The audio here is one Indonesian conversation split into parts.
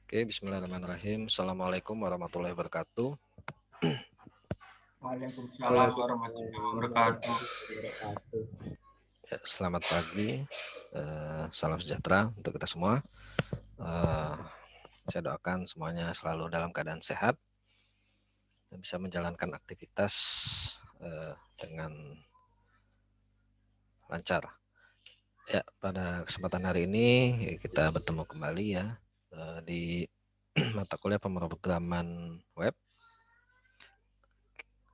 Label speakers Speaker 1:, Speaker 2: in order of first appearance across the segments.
Speaker 1: Oke, bismillahirrahmanirrahim. Assalamualaikum warahmatullahi wabarakatuh.
Speaker 2: Waalaikumsalam warahmatullahi wabarakatuh.
Speaker 1: Ya, selamat pagi, salam sejahtera untuk kita semua. Saya doakan semuanya selalu dalam keadaan sehat dan bisa menjalankan aktivitas dengan lancar. Ya, pada kesempatan hari ini kita bertemu kembali ya di mata kuliah pemrograman web.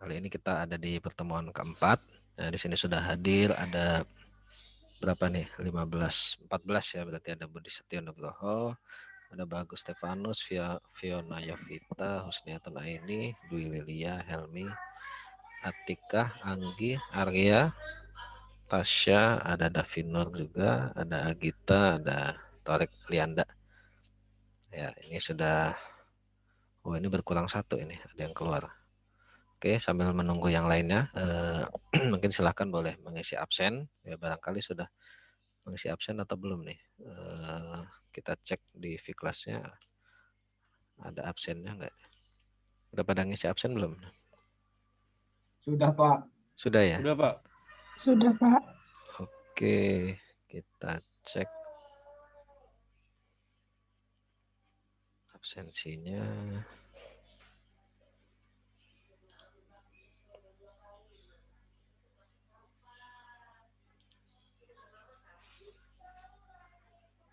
Speaker 1: Kali ini kita ada di pertemuan keempat. Nah, di sini sudah hadir ada berapa nih? 14 ya, berarti ada Budi Setio Nugroho, ada Bagus Stefanus, Fiona Yovita, Husniatun Aini, Dwi Lilia, Helmi, Atika, Anggi, Arya, Tasya, ada Davinur juga, ada Agita, ada Torek Lianda. Ya, ini sudah, ini berkurang satu ini, ada yang keluar. Oke, sambil menunggu yang lainnya, mungkin silahkan boleh mengisi absen. Ya, barangkali sudah mengisi absen atau belum nih. Kita cek di Viklasnya ada absennya enggak. Udah pada ngisi absen belum?
Speaker 2: Sudah, Pak.
Speaker 1: Sudah ya?
Speaker 3: Sudah, Pak.
Speaker 4: Sudah, Pak.
Speaker 1: Oke, kita cek absensinya.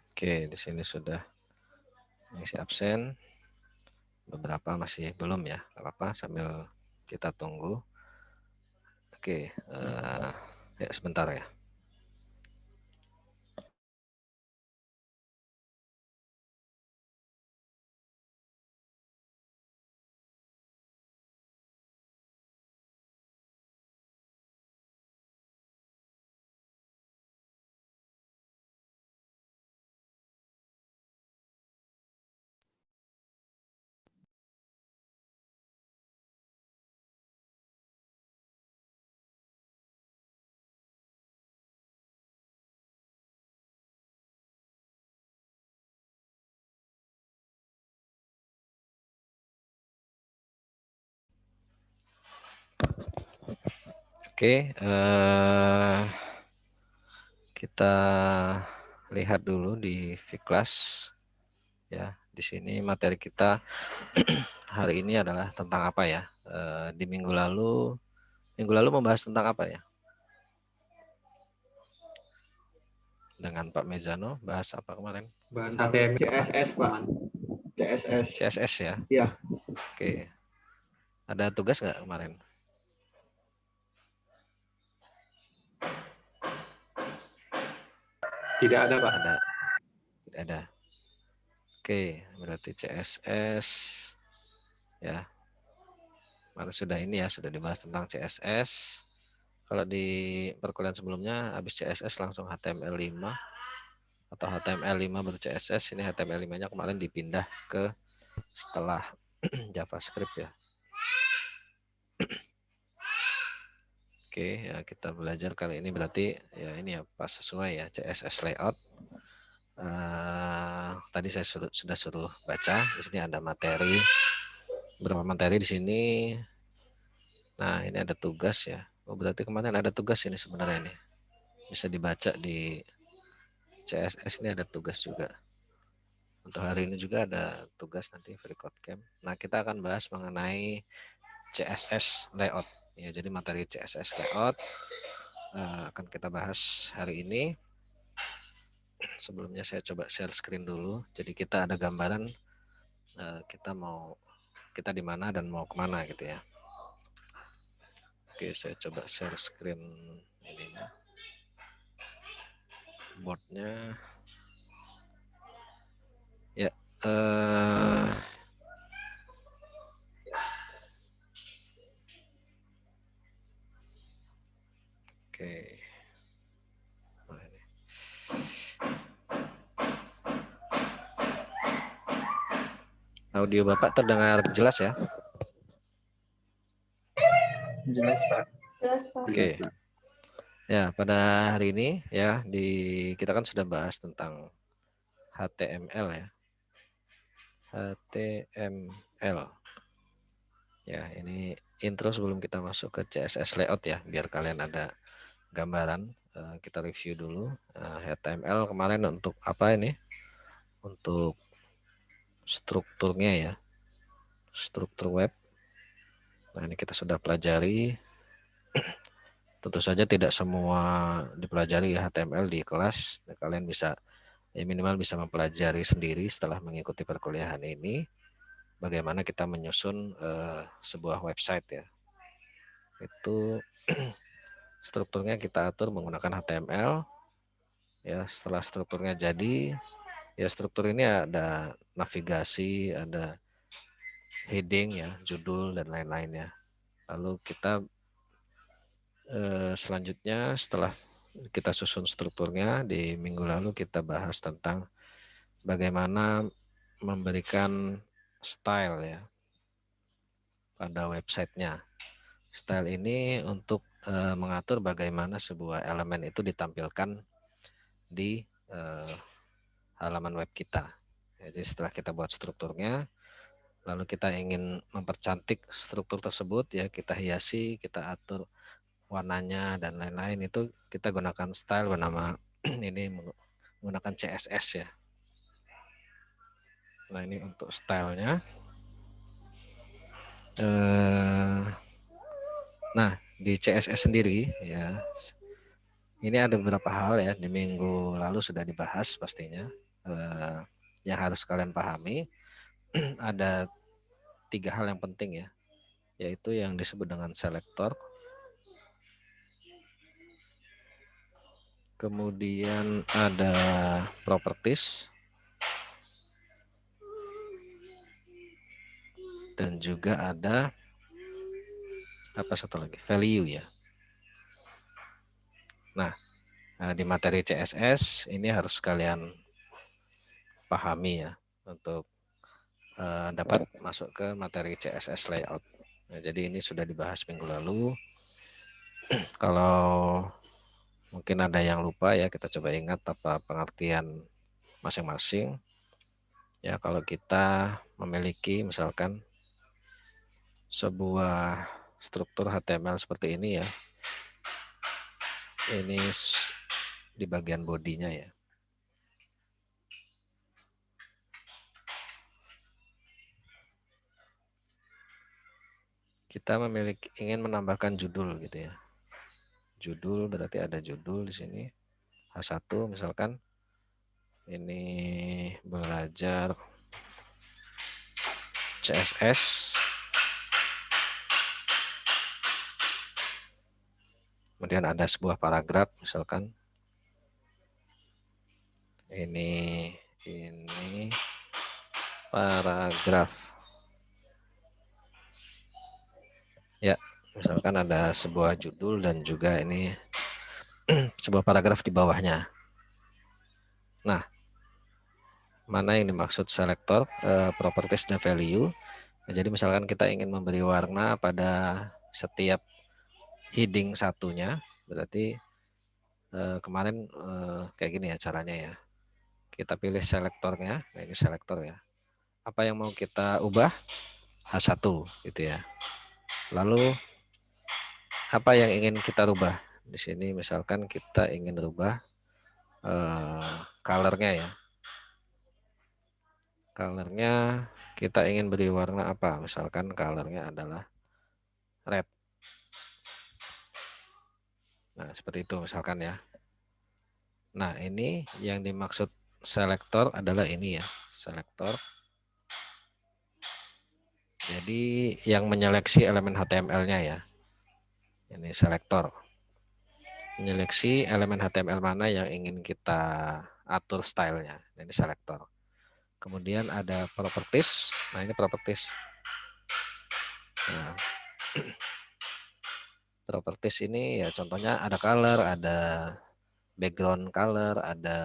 Speaker 1: Oke, di sini sudah mengisi absen. Beberapa masih belum ya, nggak apa-apa sambil kita tunggu. Oke, ya sebentar ya. Oke, kita lihat dulu di Viklas ya. Di sini materi kita hari ini adalah tentang apa ya? Di minggu lalu membahas tentang apa ya? Dengan Pak Mezano bahas apa kemarin?
Speaker 2: Bahas HTML CSS, Pak. CSS.
Speaker 1: CSS ya?
Speaker 2: Iya.
Speaker 1: Oke. Ada tugas nggak kemarin?
Speaker 2: Tidak ada, Pak.
Speaker 1: Ada. Tidak ada. Oke, berarti CSS ya. Mana sudah ini ya, sudah dibahas tentang CSS. Kalau di perkuliahan sebelumnya habis CSS langsung HTML5 atau HTML5 baru CSS. Ini HTML5-nya kemarin dipindah ke setelah JavaScript ya. Oke, ya kita belajar kali ini berarti ya ini ya pas sesuai ya CSS layout. Tadi saya sudah suruh baca. Di sini ada materi, beberapa materi di sini. Nah, ini ada tugas ya. Oh, berarti kemarin ada tugas ini sebenarnya nih. Bisa dibaca di CSS, ini ada tugas juga. Untuk hari ini juga ada tugas nanti FreeCodeCamp. Nah, kita akan bahas mengenai CSS layout. Ya, jadi materi CSS layout akan kita bahas hari ini. Sebelumnya saya coba share screen dulu. Jadi kita ada gambaran kita di mana dan mau kemana gitu ya. Oke, saya coba share screen ininya, boardnya. Ya, oke. Nah, ini. Audio Bapak terdengar jelas ya?
Speaker 4: Jelas, Pak. Jelas, Pak.
Speaker 1: Oke. Ya, pada hari ini ya kita kan sudah bahas tentang HTML ya. HTML. Ya, ini intro sebelum kita masuk ke CSS layout ya, biar kalian ada gambaran. Kita review dulu. HTML kemarin untuk apa ini? Untuk strukturnya ya, struktur web. Nah, ini kita sudah pelajari. Tentu saja tidak semua dipelajari ya HTML di kelas. Nah, kalian bisa ya minimal bisa mempelajari sendiri setelah mengikuti perkuliahan ini bagaimana kita menyusun sebuah website ya. Itu strukturnya kita atur menggunakan HTML. Ya, setelah strukturnya jadi, ya struktur ini ada navigasi, ada heading ya, judul dan lain-lain ya. Lalu kita selanjutnya setelah kita susun strukturnya di minggu lalu kita bahas tentang bagaimana memberikan style ya pada websitenya. Style ini untuk mengatur bagaimana sebuah elemen itu ditampilkan di halaman web kita. Jadi setelah kita buat strukturnya, lalu kita ingin mempercantik struktur tersebut ya, kita hiasi, kita atur warnanya dan lain-lain, itu kita gunakan style bernama ini menggunakan CSS ya. Nah, ini untuk stylenya. Nah, di CSS sendiri ya, ini ada beberapa hal ya, di minggu lalu sudah dibahas pastinya. Yang harus kalian pahami ada 3 hal yang penting ya, yaitu yang disebut dengan selektor, kemudian ada properties, dan juga ada apa satu lagi, value ya. Nah, di materi CSS ini harus kalian pahami ya untuk dapat masuk ke materi CSS layout. Nah, jadi ini sudah dibahas minggu lalu. Kalau mungkin ada yang lupa ya, kita coba ingat apa pengertian masing-masing. Ya, kalau kita memiliki misalkan sebuah struktur HTML seperti ini ya, ini di bagian bodinya ya. Kita ingin menambahkan judul gitu ya. Judul berarti ada judul di sini. H1 misalkan ini belajar CSS. Kemudian ada sebuah paragraf misalkan. Ini paragraf. Ya, misalkan ada sebuah judul dan juga ini sebuah paragraf di bawahnya. Nah, mana yang dimaksud selektor, properties dan value. Jadi misalkan kita ingin memberi warna pada setiap heading satunya, berarti kemarin kayak gini ya caranya ya. Kita pilih selektornya, nah ini selektor ya. Apa yang mau kita ubah? H1 gitu ya. Lalu apa yang ingin kita rubah? Di sini misalkan kita ingin rubah colornya ya. Colornya kita ingin beri warna apa? Misalkan colornya adalah red. Nah, seperti itu misalkan ya. Nah, ini yang dimaksud selektor adalah ini ya, selektor. Jadi yang menyeleksi elemen HTML-nya ya. Ini selektor. Menyeleksi elemen HTML mana yang ingin kita atur stylenya. Ini selektor. Kemudian ada properties. Nah, ini properties. Nah, properties ini ya contohnya ada color, ada background color, ada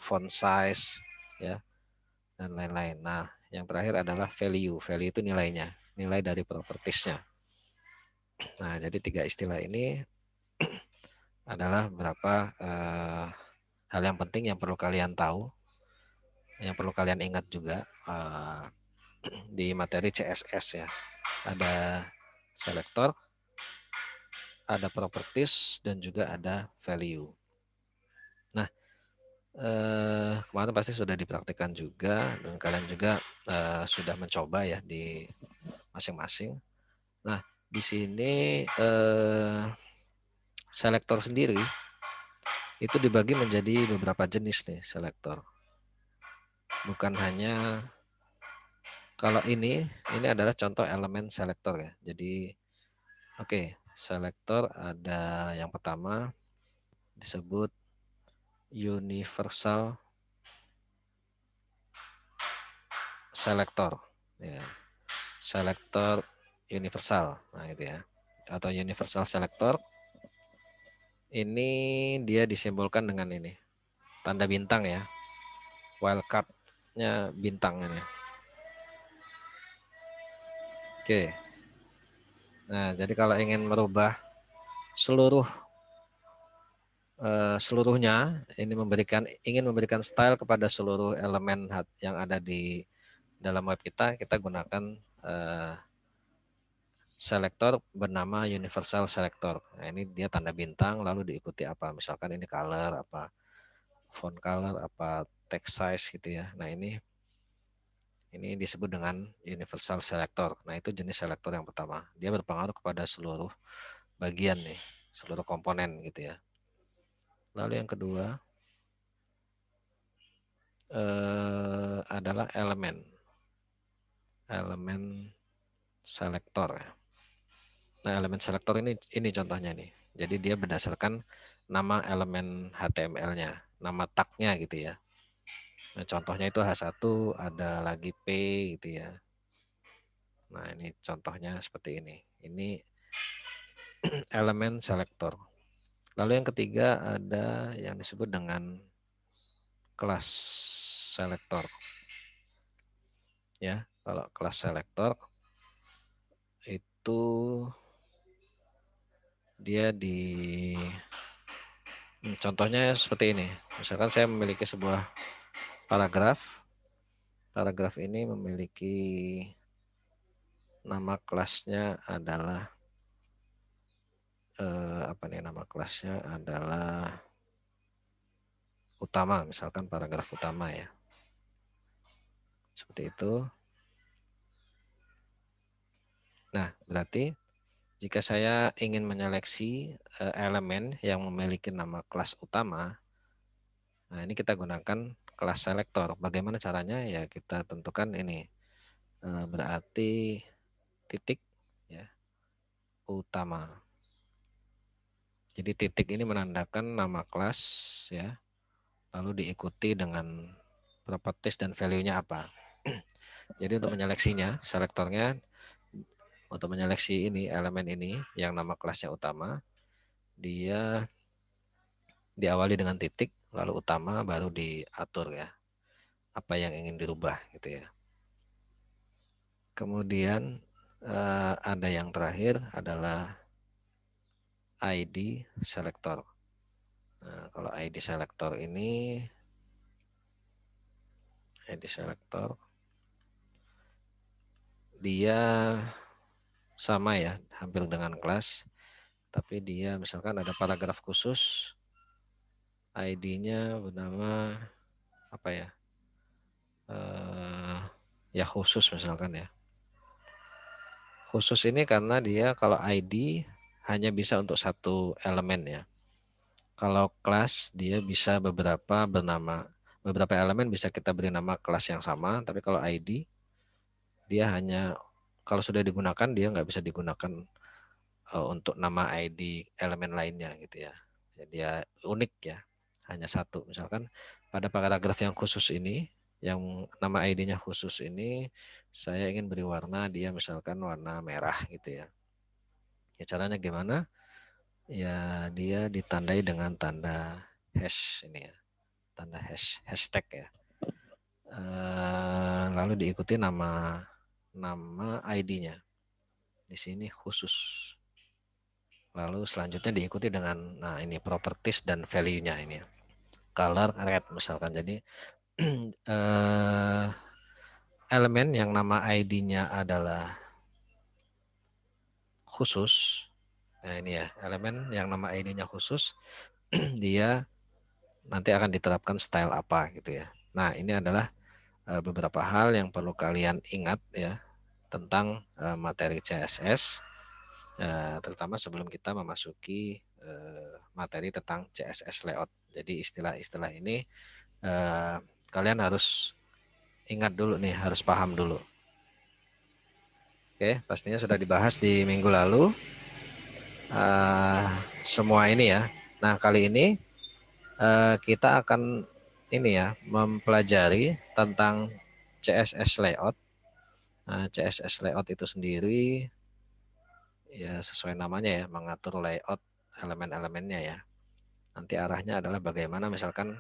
Speaker 1: font size ya, dan lain-lain. Nah, yang terakhir adalah value. Value itu nilainya, nilai dari propertiesnya. Nah, jadi 3 istilah ini adalah beberapa hal yang penting yang perlu kalian tahu, yang perlu kalian ingat juga. di materi CSS ya. Ada selektor, ada properties, dan juga ada value. Nah, kemarin pasti sudah dipraktikkan juga, dan kalian juga sudah mencoba ya di masing-masing. Nah, di sini selektor sendiri itu dibagi menjadi beberapa jenis nih selektor. Bukan hanya kalau ini adalah contoh elemen selektor ya. Jadi oke, selektor ada yang pertama disebut universal selector ya. Selektor universal. Nah, itu ya. Atau universal selector. Ini dia disimbolkan dengan ini. Tanda bintang ya. Wildcard-nya bintang ini. Oke. Nah, jadi kalau ingin merubah seluruhnya, ini ingin memberikan style kepada seluruh elemen yang ada di dalam web kita gunakan selektor bernama universal selector. Nah, ini dia tanda bintang lalu diikuti apa? Misalkan ini color, apa font color, apa text size gitu ya. Nah, ini disebut dengan universal selector. Nah, itu jenis selektor yang pertama. Dia berpengaruh kepada seluruh bagian nih, seluruh komponen gitu ya. Lalu yang kedua adalah elemen selektor ya. Nah, elemen selektor ini contohnya nih. Jadi dia berdasarkan nama elemen HTML-nya, nama tag-nya gitu ya. Nah, contohnya itu H1, ada lagi P gitu ya. Nah, ini contohnya seperti ini. Ini elemen selektor. Lalu yang ketiga ada yang disebut dengan kelas selektor. Ya, kalau kelas selektor itu dia contohnya seperti ini. Misalkan saya memiliki sebuah paragraf. Paragraf ini memiliki nama kelasnya adalah nama kelasnya adalah utama, misalkan paragraf utama ya. Seperti itu. Nah, berarti jika saya ingin menyeleksi elemen yang memiliki nama kelas utama, nah ini kita gunakan kelas selektor. Bagaimana caranya? Ya kita tentukan ini. Berarti titik ya, utama. Jadi titik ini menandakan nama kelas ya, lalu diikuti dengan properties dan value-nya apa. Jadi untuk menyeleksinya, selektornya untuk menyeleksi ini elemen ini yang nama kelasnya utama, dia diawali dengan titik, lalu utama baru diatur ya, apa yang ingin dirubah gitu ya. Kemudian ada yang terakhir adalah ID selector. Nah, kalau ID selector ini, dia sama ya, hampir dengan kelas, tapi dia misalkan ada paragraf khusus, ID-nya bernama apa ya? Ya khusus misalkan ya. Khusus ini karena dia kalau ID hanya bisa untuk satu elemen ya. Kalau kelas dia bisa beberapa elemen bisa kita beri nama kelas yang sama, tapi kalau ID dia hanya kalau sudah digunakan dia nggak bisa digunakan untuk nama ID elemen lainnya gitu ya. Dia unik ya, hanya satu. Misalkan pada paragraf yang khusus ini, yang nama ID-nya khusus ini, saya ingin beri warna dia misalkan warna merah gitu ya. Ya caranya gimana? Ya dia ditandai dengan tanda hash ini ya, tanda hashtag ya. Lalu diikuti nama ID-nya. Di sini khusus. Lalu selanjutnya diikuti dengan ini properties dan value-nya ini ya. Color red misalkan. Jadi elemen yang nama ID-nya adalah khusus. Nah ini ya, elemen yang nama ID-nya khusus, dia nanti akan diterapkan style apa gitu ya. Nah ini adalah beberapa hal yang perlu kalian ingat ya tentang materi CSS, terutama sebelum kita memasuki materi tentang CSS layout. Jadi istilah-istilah ini kalian harus ingat dulu nih, harus paham dulu. Oke, pastinya sudah dibahas di minggu lalu. Semua ini ya. Nah kali ini kita akan ini ya mempelajari tentang CSS layout. Nah, CSS layout itu sendiri ya sesuai namanya ya, mengatur layout elemen-elemennya ya. Nanti arahnya adalah bagaimana misalkan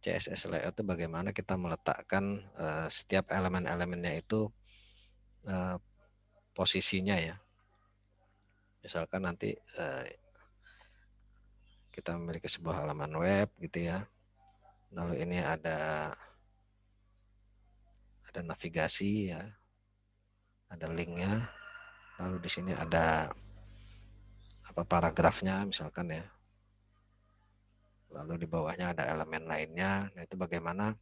Speaker 1: CSS layout itu bagaimana kita meletakkan setiap elemen-elemennya itu posisinya ya. Misalkan nanti kita memiliki sebuah halaman web gitu ya. Lalu ini ada navigasi ya. Ada linknya. Lalu di sini ada paragrafnya misalkan ya. Lalu di bawahnya ada elemen lainnya. Nah, itu bagaimana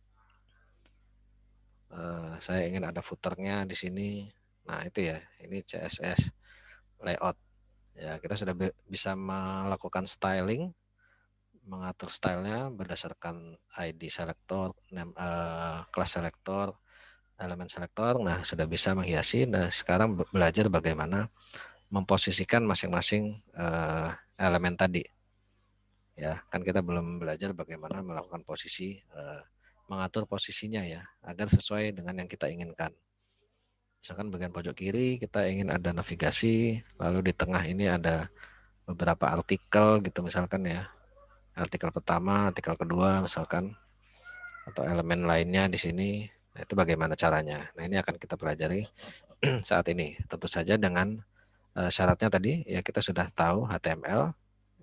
Speaker 1: saya ingin ada footernya di sini. Nah, itu ya. Ini CSS layout. Ya, kita sudah bisa melakukan styling, mengatur stylenya berdasarkan ID selector, class selector, elemen selector. Nah, sudah bisa menghiasi. Nah, sekarang belajar bagaimana memposisikan masing-masing elemen tadi. Ya, kan kita belum belajar bagaimana melakukan posisi, mengatur posisinya ya, agar sesuai dengan yang kita inginkan. Misalkan bagian pojok kiri kita ingin ada navigasi, lalu di tengah ini ada beberapa artikel gitu misalkan ya. Artikel pertama, artikel kedua misalkan, atau elemen lainnya di sini. Nah, itu bagaimana caranya. Nah, ini akan kita pelajari saat ini. Tentu saja dengan syaratnya tadi ya kita sudah tahu HTML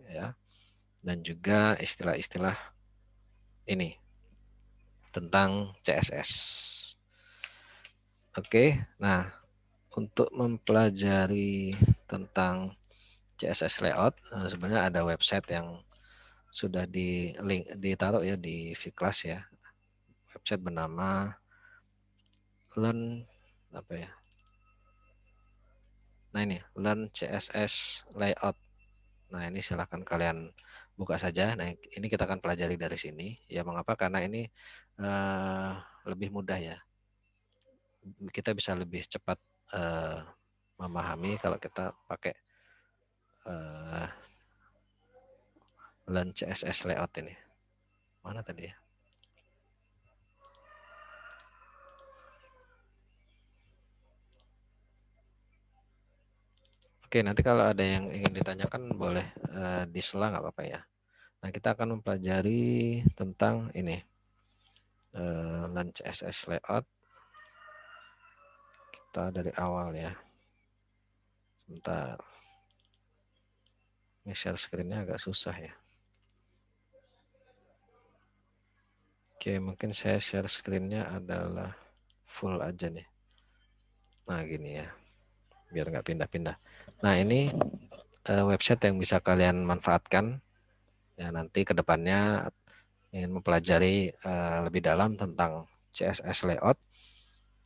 Speaker 1: ya, dan juga istilah-istilah ini tentang CSS. Oke, nah untuk mempelajari tentang CSS layout sebenarnya ada website yang sudah ditaruh ya di vClass ya. Website bernama Learn apa ya? Nah ini Learn CSS Layout. Nah ini silahkan kalian buka saja. Nah ini kita akan pelajari dari sini. Ya mengapa? Karena ini lebih mudah ya. Kita bisa lebih cepat memahami kalau kita pakai Learn CSS Layout ini. Mana tadi ya? Oke, nanti kalau ada yang ingin ditanyakan boleh di sela nggak apa-apa ya. Nah, kita akan mempelajari tentang ini Learn CSS Layout. Kita dari awal ya. Sebentar. Ini share screen-nya agak susah ya. Oke, mungkin saya share screen-nya adalah full aja nih. Nah, gini ya. Biar nggak pindah-pindah. Nah, ini website yang bisa kalian manfaatkan. Ya, nanti ke depannya ingin mempelajari lebih dalam tentang CSS layout.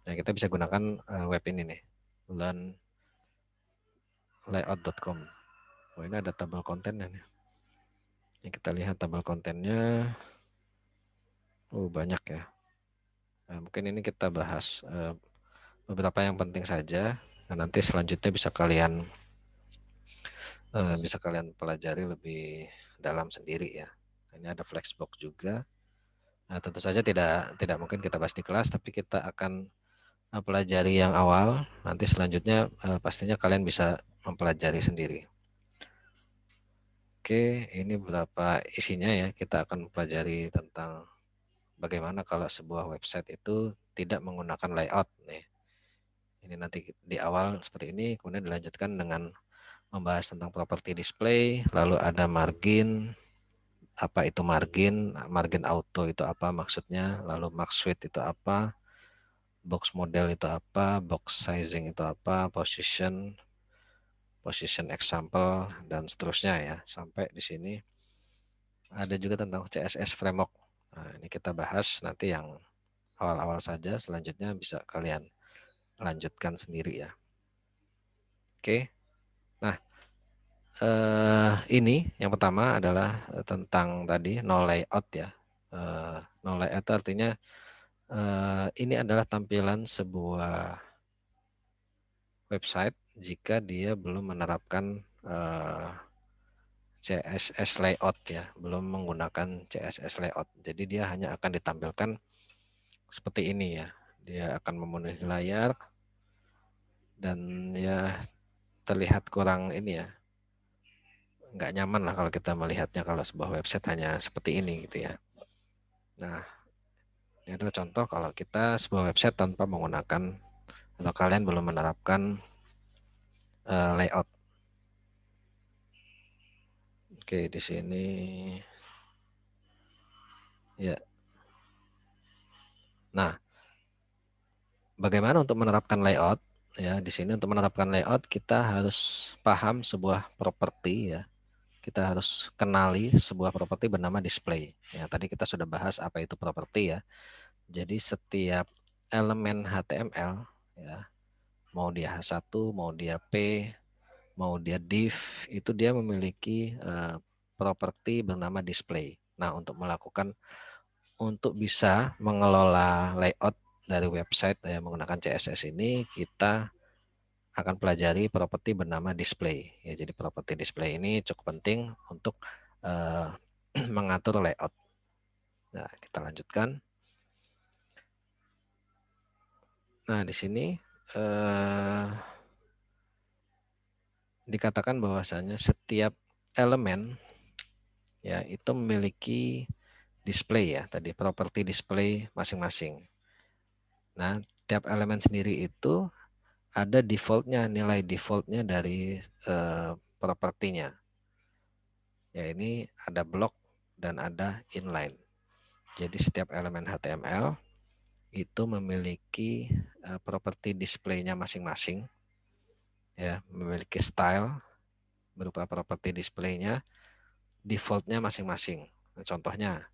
Speaker 1: Nah, kita bisa gunakan web ini nih. learnlayout.com. Oh, ini ada tabel kontennya nih. Ini kita lihat tabel kontennya. Oh, banyak ya. Nah, mungkin ini kita bahas beberapa yang penting saja. Nah, nanti selanjutnya bisa kalian pelajari lebih dalam sendiri ya. Ini ada flexbox juga. Nah, tentu saja tidak mungkin kita bahas di kelas, tapi kita akan pelajari yang awal. Nanti selanjutnya pastinya kalian bisa mempelajari sendiri. Oke, ini beberapa isinya ya. Kita akan mempelajari tentang bagaimana kalau sebuah website itu tidak menggunakan layout nih. Ini nanti di awal seperti ini, kemudian dilanjutkan dengan membahas tentang properti display, lalu ada margin, apa itu margin, margin auto itu apa maksudnya, lalu max width itu apa, box model itu apa, box sizing itu apa, position example, dan seterusnya ya. Sampai di sini ada juga tentang CSS framework. Nah, ini kita bahas nanti yang awal-awal saja, selanjutnya bisa kalian lanjutkan sendiri ya. Oke. Nah, ini yang pertama adalah tentang tadi no layout ya. No layout artinya ini adalah tampilan sebuah website jika dia belum menerapkan CSS layout ya, belum menggunakan CSS layout. Jadi dia hanya akan ditampilkan seperti ini ya. Dia akan memenuhi layar dan ya terlihat kurang ini ya, nggak nyaman lah kalau kita melihatnya kalau sebuah website hanya seperti ini gitu ya. Nah, ini adalah contoh kalau kita sebuah website tanpa menggunakan atau kalian belum menerapkan layout. Oke, di sini ya. Nah, bagaimana untuk menerapkan layout? Ya, di sini untuk menerapkan layout kita harus paham sebuah properti ya. Kita harus kenali sebuah properti bernama display. Ya, tadi kita sudah bahas apa itu properti ya. Jadi setiap elemen HTML ya, mau dia H1, mau dia P, mau dia div, itu dia memiliki properti bernama display. Nah, untuk bisa mengelola layout dari website menggunakan CSS ini, kita akan pelajari properti bernama display. Ya, jadi properti display ini cukup penting untuk mengatur layout. Nah, kita lanjutkan. Nah, di sini dikatakan bahwasanya setiap elemen ya itu memiliki display ya, tadi properti display masing-masing. Nah, tiap elemen sendiri itu ada defaultnya, nilai defaultnya dari propertinya. Ya, ini ada block dan ada inline. Jadi setiap elemen HTML itu memiliki properti display-nya masing-masing. Ya, memiliki style berupa properti display-nya, default-nya masing-masing. Nah, contohnya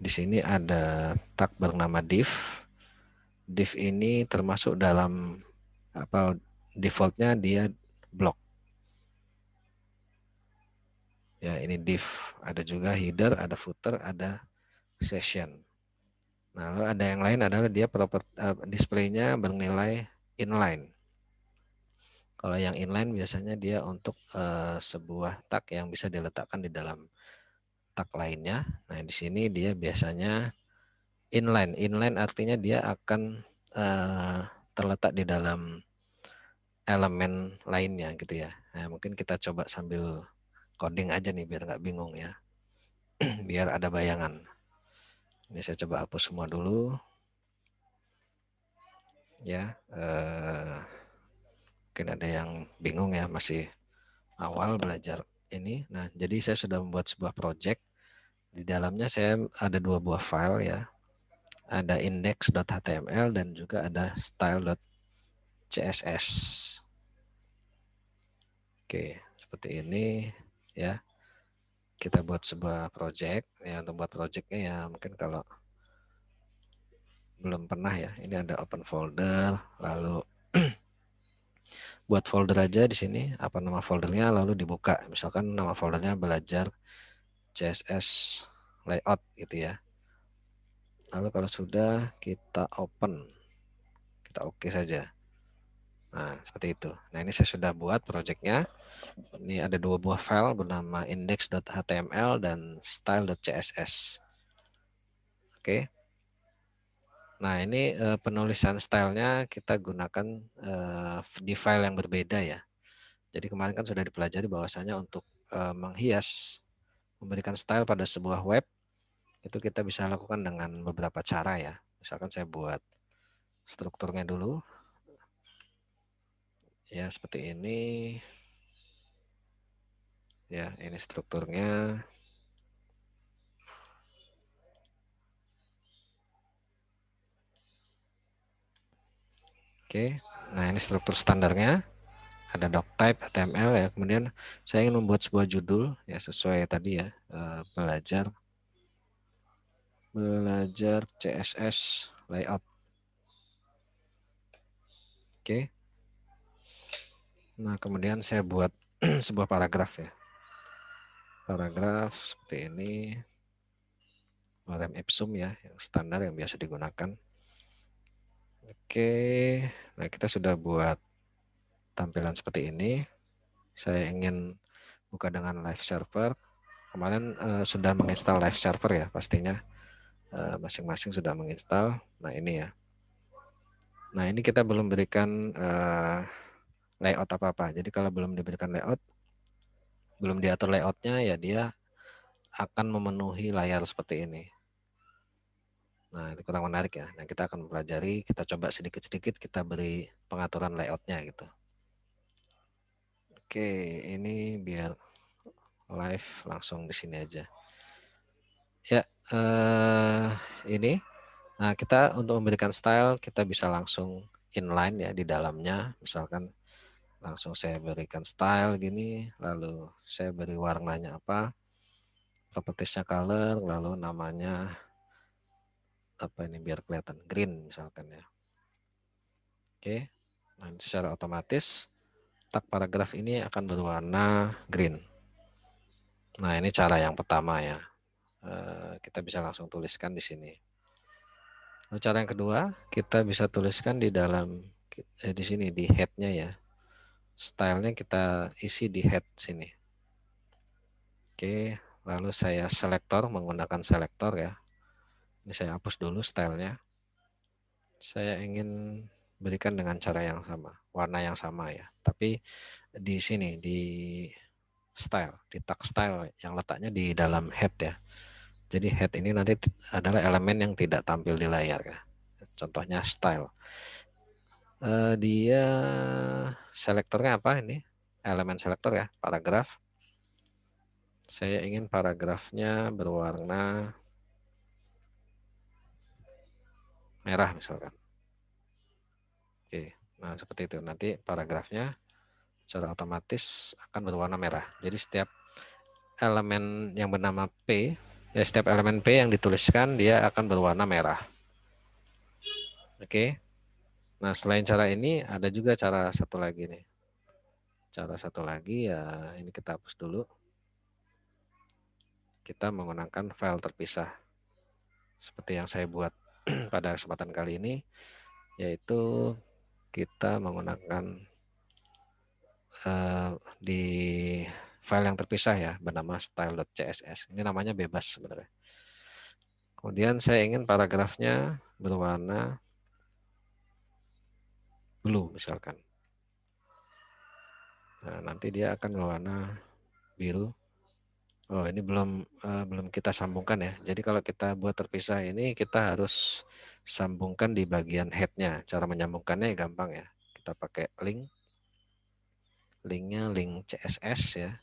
Speaker 1: di sini ada tag bernama div. Div ini termasuk dalam apa default-nya dia block. Ya, ini div. Ada juga header, ada footer, ada session. Nah, lalu ada yang lain adalah dia display-nya bernilai inline. Kalau yang inline biasanya dia untuk sebuah tag yang bisa diletakkan di dalam tag lainnya. Nah, di sini dia biasanya inline. Inline artinya dia akan terletak di dalam elemen lainnya gitu ya. Nah, mungkin kita coba sambil coding aja nih biar nggak bingung ya. Biar ada bayangan. Ini saya coba hapus semua dulu. Ya, mungkin ada yang bingung ya, masih awal belajar ini. Nah, jadi saya sudah membuat sebuah project. Di dalamnya saya ada 2 buah file ya. Ada index.html dan juga ada style.css. Oke, seperti ini ya. Kita buat sebuah project ya. Untuk buat projectnya ya mungkin kalau belum pernah ya, ini ada open folder, lalu buat folder aja di sini, apa nama foldernya, lalu dibuka. Misalkan nama foldernya belajar CSS layout gitu ya. Lalu kalau sudah kita open, kita oke saja. Nah, seperti itu. Nah, ini saya sudah buat projectnya. Ini ada 2 buah file bernama index.html dan style.css. Oke. Nah, ini penulisan stylenya kita gunakan di file yang berbeda ya. Jadi kemarin kan sudah dipelajari bahwasanya untuk menghias, memberikan style pada sebuah web, itu kita bisa lakukan dengan beberapa cara ya. Misalkan saya buat strukturnya dulu. Ya, seperti ini. Ya, ini strukturnya. Oke, nah ini struktur standarnya. Ada doctype, HTML ya. Kemudian saya ingin membuat sebuah judul ya sesuai tadi ya, belajar CSS layout. Oke. Nah, kemudian saya buat sebuah paragraf ya. Paragraf seperti ini. Lorem ipsum ya, yang standar yang biasa digunakan. Oke, nah kita sudah buat tampilan seperti ini. Saya ingin buka dengan live server. Kemarin sudah menginstal live server ya, pastinya masing-masing sudah menginstal. Nah ini ya. Nah ini kita belum berikan layout apa-apa. Jadi kalau belum diberikan layout, belum diatur layoutnya ya dia akan memenuhi layar seperti ini. Nah, itu kurang menarik ya. Nah, kita akan mempelajari, kita coba sedikit-sedikit kita beri pengaturan layoutnya gitu. Oke, ini biar live langsung di sini aja. Ya, ini. Nah, kita untuk memberikan style, kita bisa langsung inline ya di dalamnya. Misalkan langsung saya berikan style gini, lalu saya beri warnanya apa, propertiesnya color, lalu namanya apa ini biar kelihatan green misalkan ya. Oke, nah secara otomatis tag paragraf ini akan berwarna green. Nah ini cara yang pertama ya, kita bisa langsung tuliskan di sini. Lalu cara yang kedua kita bisa tuliskan di dalam di sini di headnya ya, stylenya kita isi di head sini. Oke, lalu saya selektor menggunakan selektor ya. Ini saya hapus dulu stylenya. Saya ingin berikan dengan cara yang sama, warna yang sama ya. Tapi di sini di style, di tag style yang letaknya di dalam head ya. Jadi head ini nanti adalah elemen yang tidak tampil di layar ya. Contohnya style. Dia selektornya apa ini? Elemen selektor ya, paragraf. Saya ingin paragrafnya berwarna merah misalkan. Oke, nah seperti itu. Nanti paragrafnya secara otomatis akan berwarna merah. Jadi setiap elemen yang bernama P, ya setiap elemen P yang dituliskan dia akan berwarna merah. Oke. Nah, selain cara ini ada juga cara satu lagi nih. Cara satu lagi ya ini kita hapus dulu. Kita menggunakan file terpisah. Seperti yang saya buat pada kesempatan kali ini, yaitu kita menggunakan di file yang terpisah ya, bernama style.css. Ini namanya bebas sebenarnya. Kemudian saya ingin paragrafnya berwarna blue misalkan. Nah, nanti dia akan berwarna biru. Oh, ini belum kita sambungkan ya. Jadi kalau kita buat terpisah ini kita harus sambungkan di bagian head-nya. Cara menyambungkannya ya gampang ya. Kita pakai link. Linknya link CSS ya.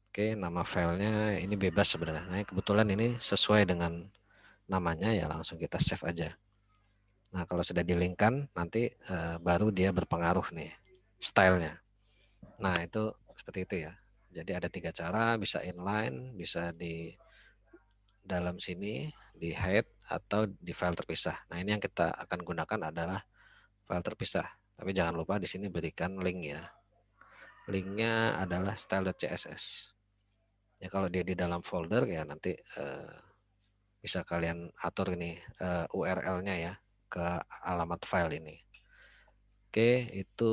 Speaker 1: Oke, nama filenya ini bebas sebenarnya. Nah, kebetulan ini sesuai dengan namanya ya langsung kita save aja. Nah, kalau sudah di-linkkan nanti baru dia berpengaruh nih stylenya. Nah, itu seperti itu ya. Jadi ada 3 cara, bisa inline, bisa di dalam sini, di head, atau di file terpisah. Nah, ini yang kita akan gunakan adalah file terpisah. Tapi jangan lupa di sini berikan link ya. Linknya adalah style.css. Ya, kalau dia di dalam folder ya nanti bisa kalian atur ini URL-nya ya ke alamat file ini. Oke, itu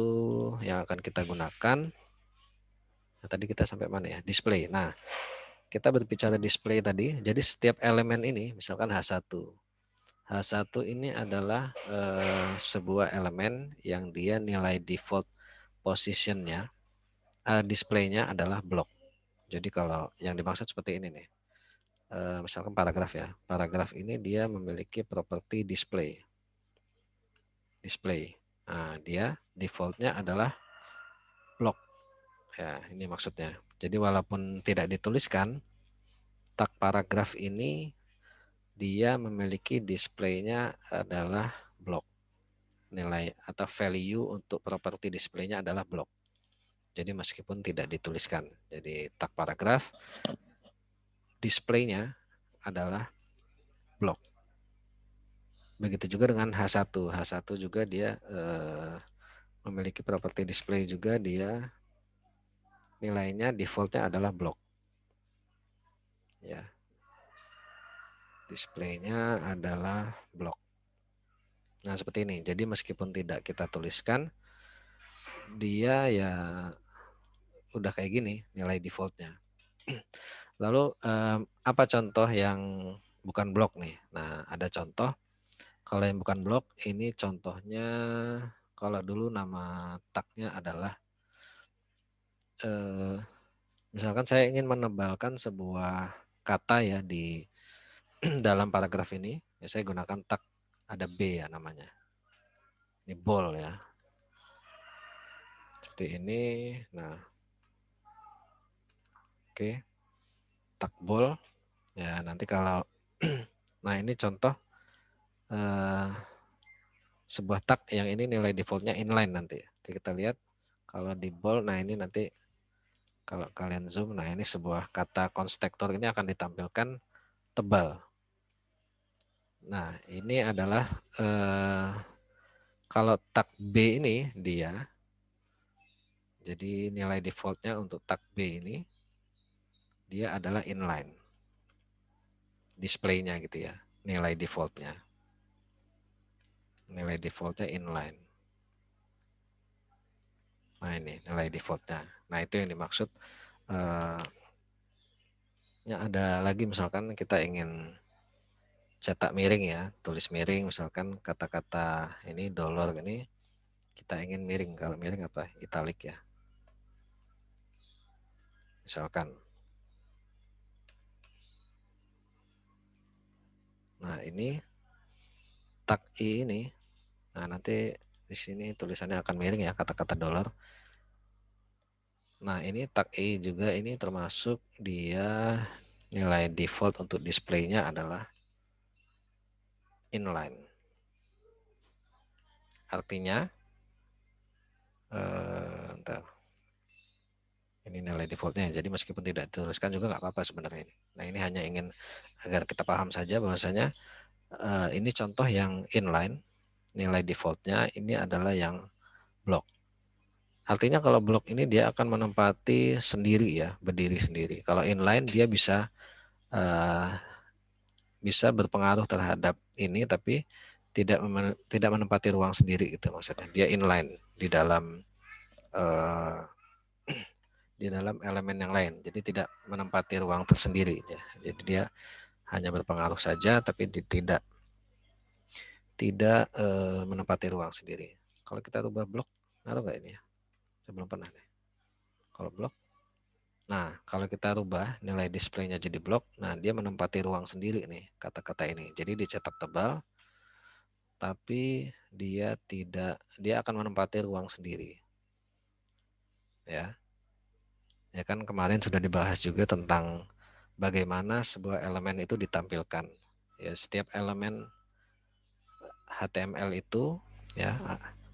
Speaker 1: yang akan kita gunakan. Nah, tadi kita sampai mana ya? Display. Nah, kita berbicara display tadi. Jadi setiap elemen ini, misalkan H1. H1 ini adalah sebuah elemen yang dia nilai default positionnya, displaynya adalah blok. Jadi kalau yang dimaksud seperti ini nih. Misalkan paragraf ya. Paragraf ini dia memiliki properti display. Display. Nah, dia defaultnya adalah blok. Ya, ini maksudnya. Jadi walaupun tidak dituliskan, tag paragraf ini dia memiliki displaynya adalah blok. nilai atau value untuk properti displaynya adalah blok. Jadi meskipun tidak dituliskan. Jadi tag paragraf displaynya adalah blok. Begitu juga dengan H1. H1 juga dia memiliki properti display juga, dia nilainya defaultnya adalah blok. Ya. Displaynya adalah blok. Nah, seperti ini. Jadi meskipun tidak kita tuliskan, dia ya udah kayak gini nilai defaultnya. Lalu apa contoh yang bukan blok nih? Nah, ada contoh. Kalau yang bukan blok, ini contohnya kalau dulu nama tagnya adalah misalkan saya ingin menebalkan sebuah kata ya di dalam paragraf ini, ya saya gunakan tag ada B ya namanya. Ini bold ya. Seperti ini. Nah, oke. Tag bold. Ya, nanti kalau nah ini contoh sebuah tag yang ini nilai defaultnya inline nanti. Oke, kita lihat kalau di bold, nah ini nanti kalau kalian zoom, nah ini sebuah kata konstruktor ini akan ditampilkan tebal. Nah, ini adalah kalau tag B ini dia, jadi nilai defaultnya untuk tag B ini, dia adalah inline. Displaynya gitu ya, nilai defaultnya. Nilai defaultnya inline. Nah ini nilai defaultnya. Nah itu yang dimaksud. Ya ada lagi misalkan kita ingin cetak miring ya, tulis miring misalkan kata-kata ini dollar ini kita ingin miring. Kalau miring apa? Italic ya. Misalkan. Nah ini tag I ini. Nah nanti di sini tulisannya akan miring ya kata-kata dollar. Nah ini tag I juga ini termasuk dia nilai default untuk displaynya adalah inline. Artinya bentar. Ini nilai defaultnya. Jadi meskipun tidak dituliskan juga nggak apa-apa sebenarnya ini. Nah ini hanya ingin agar kita paham saja bahwasanya ini contoh yang inline. Nilai defaultnya ini adalah yang blok. Artinya kalau blok ini dia akan menempati sendiri ya, berdiri sendiri. Kalau inline dia bisa berpengaruh terhadap ini tapi tidak menempati ruang sendiri gitu maksudnya. Dia inline di dalam elemen yang lain. Jadi tidak menempati ruang tersendiri ya. Jadi dia hanya berpengaruh saja tapi tidak menempati ruang sendiri. Kalau kita rubah blok, ngaruh nggak ini ya? Saya belum pernah nih. Kalau blok, nah kalau kita rubah nilai displaynya jadi blok, nah dia menempati ruang sendiri nih kata-kata ini. Jadi dicetak tebal, tapi dia akan menempati ruang sendiri. Ya. Ya kan kemarin sudah dibahas juga tentang bagaimana sebuah elemen itu ditampilkan. Ya, setiap elemen HTML itu ya,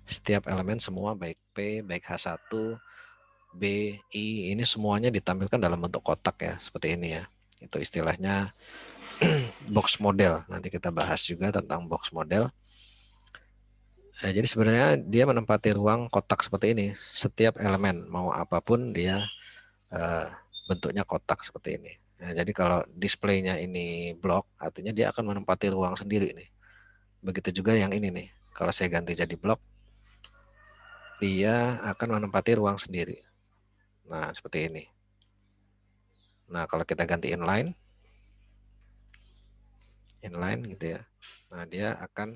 Speaker 1: setiap elemen semua baik P, baik H1, B, I ini semuanya ditampilkan dalam bentuk kotak ya, seperti ini ya. Itu istilahnya box model. Nanti kita bahas juga tentang box model. Jadi sebenarnya dia menempati ruang kotak seperti ini. Setiap elemen mau apapun dia bentuknya kotak seperti ini. Nah, jadi kalau displaynya ini blok, artinya dia akan menempati ruang sendiri nih. Begitu juga yang ini nih. Kalau saya ganti jadi blok, dia akan menempati ruang sendiri. Nah, seperti ini. Nah, kalau kita ganti inline gitu ya. Nah, dia akan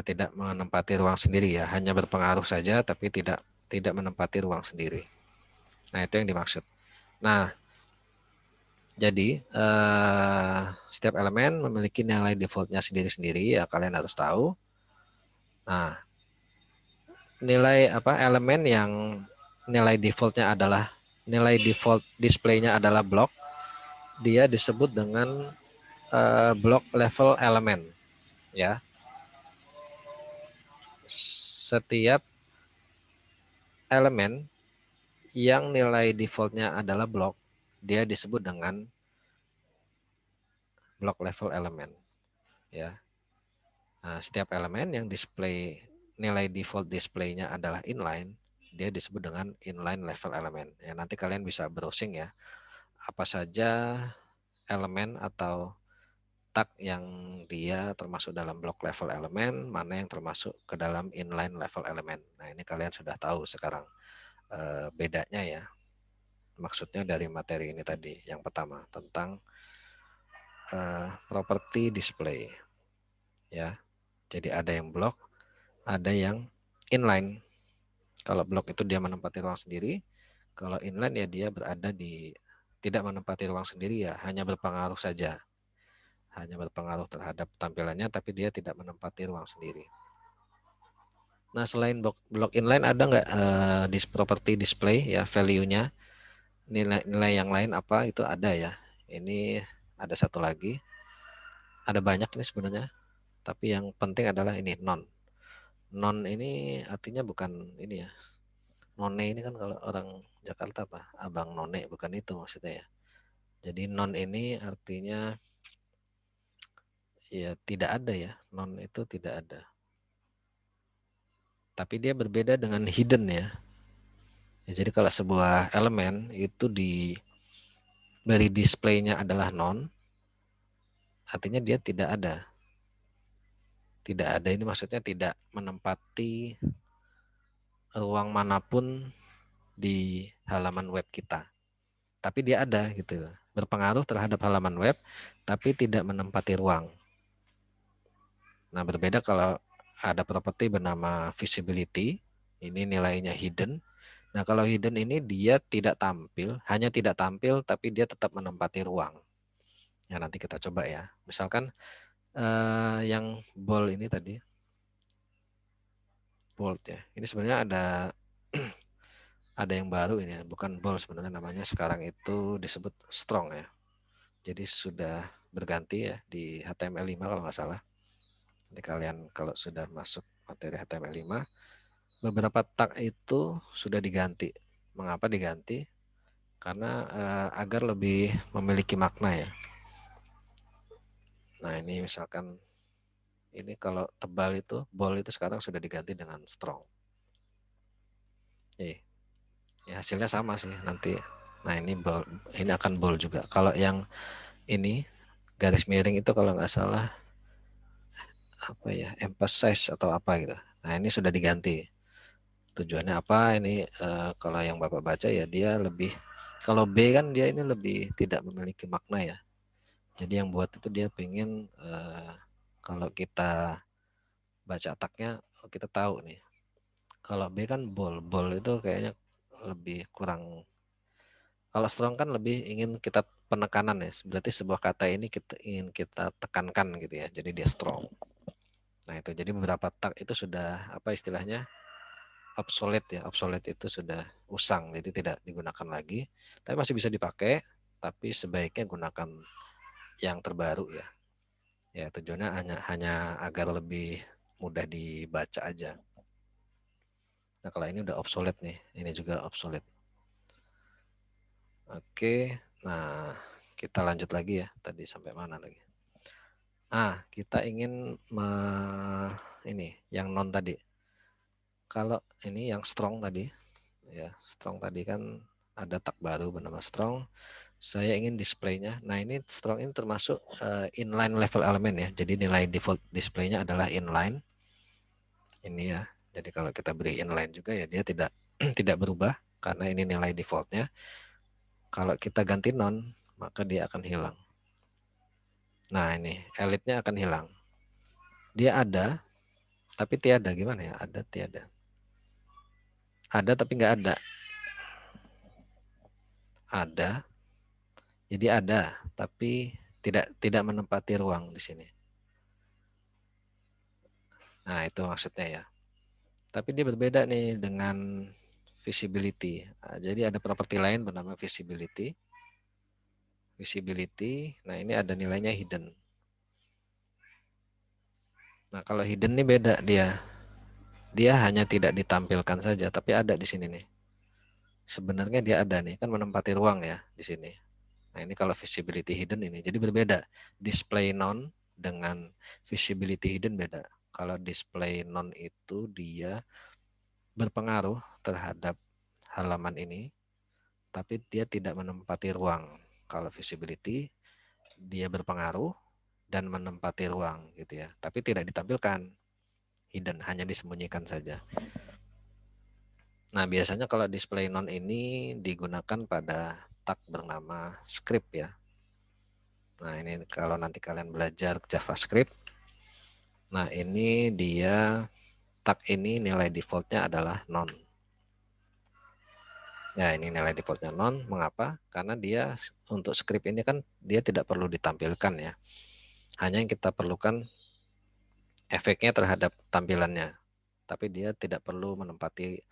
Speaker 1: tidak menempati ruang sendiri ya, hanya berpengaruh saja tapi tidak menempati ruang sendiri. Nah, itu yang dimaksud. Nah, jadi setiap elemen memiliki nilai defaultnya sendiri-sendiri ya, kalian harus tahu. Nah, nilai elemen yang nilai defaultnya adalah nilai default displaynya adalah blok, dia disebut dengan block level element ya. setiap elemen yang nilai defaultnya adalah blok, dia disebut dengan block level element. Ya. Nah, setiap elemen yang display nilai default displaynya adalah inline, dia disebut dengan inline level element. Ya, nanti kalian bisa browsing ya, apa saja elemen atau tag yang dia termasuk dalam block level elemen, mana yang termasuk ke dalam inline level element. Nah, ini kalian sudah tahu sekarang bedanya ya. Maksudnya dari materi ini tadi. Yang pertama tentang property display. Ya. Jadi ada yang block, ada yang inline. Kalau block itu dia menempati ruang sendiri, kalau inline ya dia berada di tidak menempati ruang sendiri ya, hanya berpengaruh saja. Hanya berpengaruh terhadap tampilannya tapi dia tidak menempati ruang sendiri. Nah, selain block inline ada nggak di property display ya value-nya? Nilai-nilai yang lain apa itu ada ya. Ini ada satu lagi. Ada banyak ini sebenarnya, tapi yang penting adalah ini non. Non ini artinya bukan ini ya. None ini kan kalau orang Jakarta apa? Abang none, bukan itu maksudnya ya. Jadi non ini artinya ya tidak ada ya. Non itu tidak ada. Tapi dia berbeda dengan hidden ya. Ya, jadi kalau sebuah elemen itu beri displaynya adalah non, artinya dia tidak ada. Tidak ada ini maksudnya tidak menempati ruang manapun di halaman web kita. Tapi dia ada gitu. Berpengaruh terhadap halaman web, tapi tidak menempati ruang. Nah, berbeda kalau ada properti bernama visibility, ini nilainya hidden. Nah, kalau hidden ini dia tidak tampil, hanya tidak tampil, tapi dia tetap menempati ruang. Ya, nanti kita coba ya. Misalkan yang bold ini tadi, bold ya. Ini sebenarnya ada yang baru ini, bukan bold sebenarnya namanya sekarang itu disebut strong ya. Jadi sudah berganti ya di HTML5 kalau nggak salah. Nanti kalian kalau sudah masuk materi HTML5, beberapa tag itu sudah diganti. Mengapa diganti? Karena agar lebih memiliki makna ya. Nah, ini misalkan ini kalau tebal itu, bold itu sekarang sudah diganti dengan strong. Ya hasilnya sama sih nanti. Nah, ini bold, ini akan bold juga. Kalau yang ini garis miring itu kalau nggak salah apa ya, emphasize atau apa gitu. Nah, ini sudah diganti. Tujuannya apa? Ini kalau yang Bapak baca ya dia lebih, kalau B kan dia ini lebih tidak memiliki makna ya. Jadi yang buat itu dia pengen kalau kita baca tagnya kita tahu nih. Kalau B kan bold itu kayaknya lebih kurang. Kalau strong kan lebih ingin kita penekanan ya. Berarti sebuah kata ini kita ingin kita tekankan gitu ya. Jadi dia strong. Nah, itu jadi beberapa tag itu sudah apa istilahnya? Obsolete ya. Obsolete itu sudah usang, jadi tidak digunakan lagi. Tapi masih bisa dipakai, tapi sebaiknya gunakan yang terbaru ya. Ya, tujuannya hanya agar lebih mudah dibaca aja. Nah, kalau ini udah obsolete nih. Ini juga obsolete. Oke. Nah, kita lanjut lagi ya. Tadi sampai mana lagi? Kita ingin ini yang non tadi. Kalau ini yang strong tadi, ya strong tadi kan ada tag baru bernama strong. Saya ingin displaynya. Nah, ini strong ini termasuk inline level element ya. Jadi nilai default displaynya adalah inline. Ini ya. Jadi kalau kita beri inline juga ya dia tidak tidak berubah karena ini nilai defaultnya. Kalau kita ganti non, maka dia akan hilang. Nah, ini elite-nya akan hilang. Dia ada, tapi tiada. Gimana ya? Ada, tiada. Ada, tapi nggak ada. Ada, jadi ada, tapi tidak menempati ruang di sini. Nah, itu maksudnya ya. Tapi dia berbeda nih dengan visibility. Nah, jadi ada properti lain bernama visibility. Visibility, nah ini ada nilainya hidden. Nah, kalau hidden ini beda dia. Dia hanya tidak ditampilkan saja, tapi ada di sini nih. Sebenarnya dia ada nih, kan menempati ruang ya di sini. Nah ini kalau visibility hidden ini, jadi berbeda. Display none dengan visibility hidden beda. Kalau display none itu dia berpengaruh terhadap halaman ini, tapi dia tidak menempati ruang. Kalau visibility, dia berpengaruh dan menempati ruang gitu ya, tapi tidak ditampilkan, hidden, hanya disembunyikan saja. Nah, biasanya kalau display none ini digunakan pada tag bernama script ya. Nah, ini kalau nanti kalian belajar JavaScript, nah ini dia tag ini nilai defaultnya adalah none. Ya, ini nilai defaultnya none. Mengapa? Karena dia untuk script ini kan dia tidak perlu ditampilkan ya. Hanya yang kita perlukan efeknya terhadap tampilannya. Tapi dia tidak perlu menempati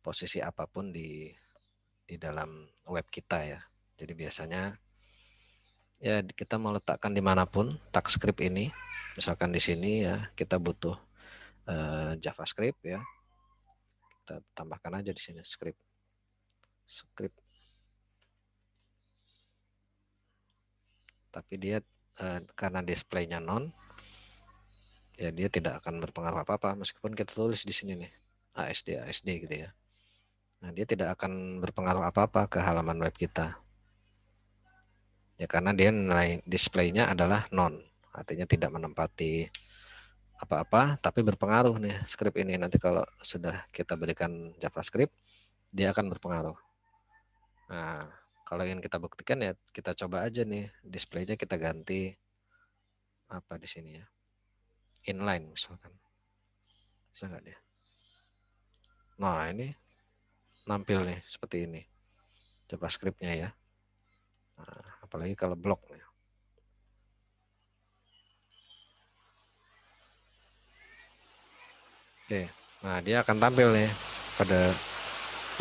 Speaker 1: posisi apapun di dalam web kita ya. Jadi biasanya ya kita mau letakkan dimanapun tag script ini. Misalkan di sini ya kita butuh JavaScript ya. Kita tambahkan aja di sini script. Tapi dia karena displaynya none, ya dia tidak akan berpengaruh apa-apa meskipun kita tulis di sini nih ASD gitu ya. Nah, dia tidak akan berpengaruh apa-apa ke halaman web kita. Ya karena dia nilai displaynya adalah none, artinya tidak menempati apa-apa, tapi berpengaruh nih script ini. Nanti kalau sudah kita berikan JavaScript, dia akan berpengaruh. Nah, kalau ingin kita buktikan ya kita coba aja nih displaynya kita ganti apa di sini ya, inline misalkan. Bisa nggak dia? Nah ini nampil nih seperti ini JavaScript-nya ya. Nah, apalagi kalau blok nih. Oke, nah dia akan tampil nih pada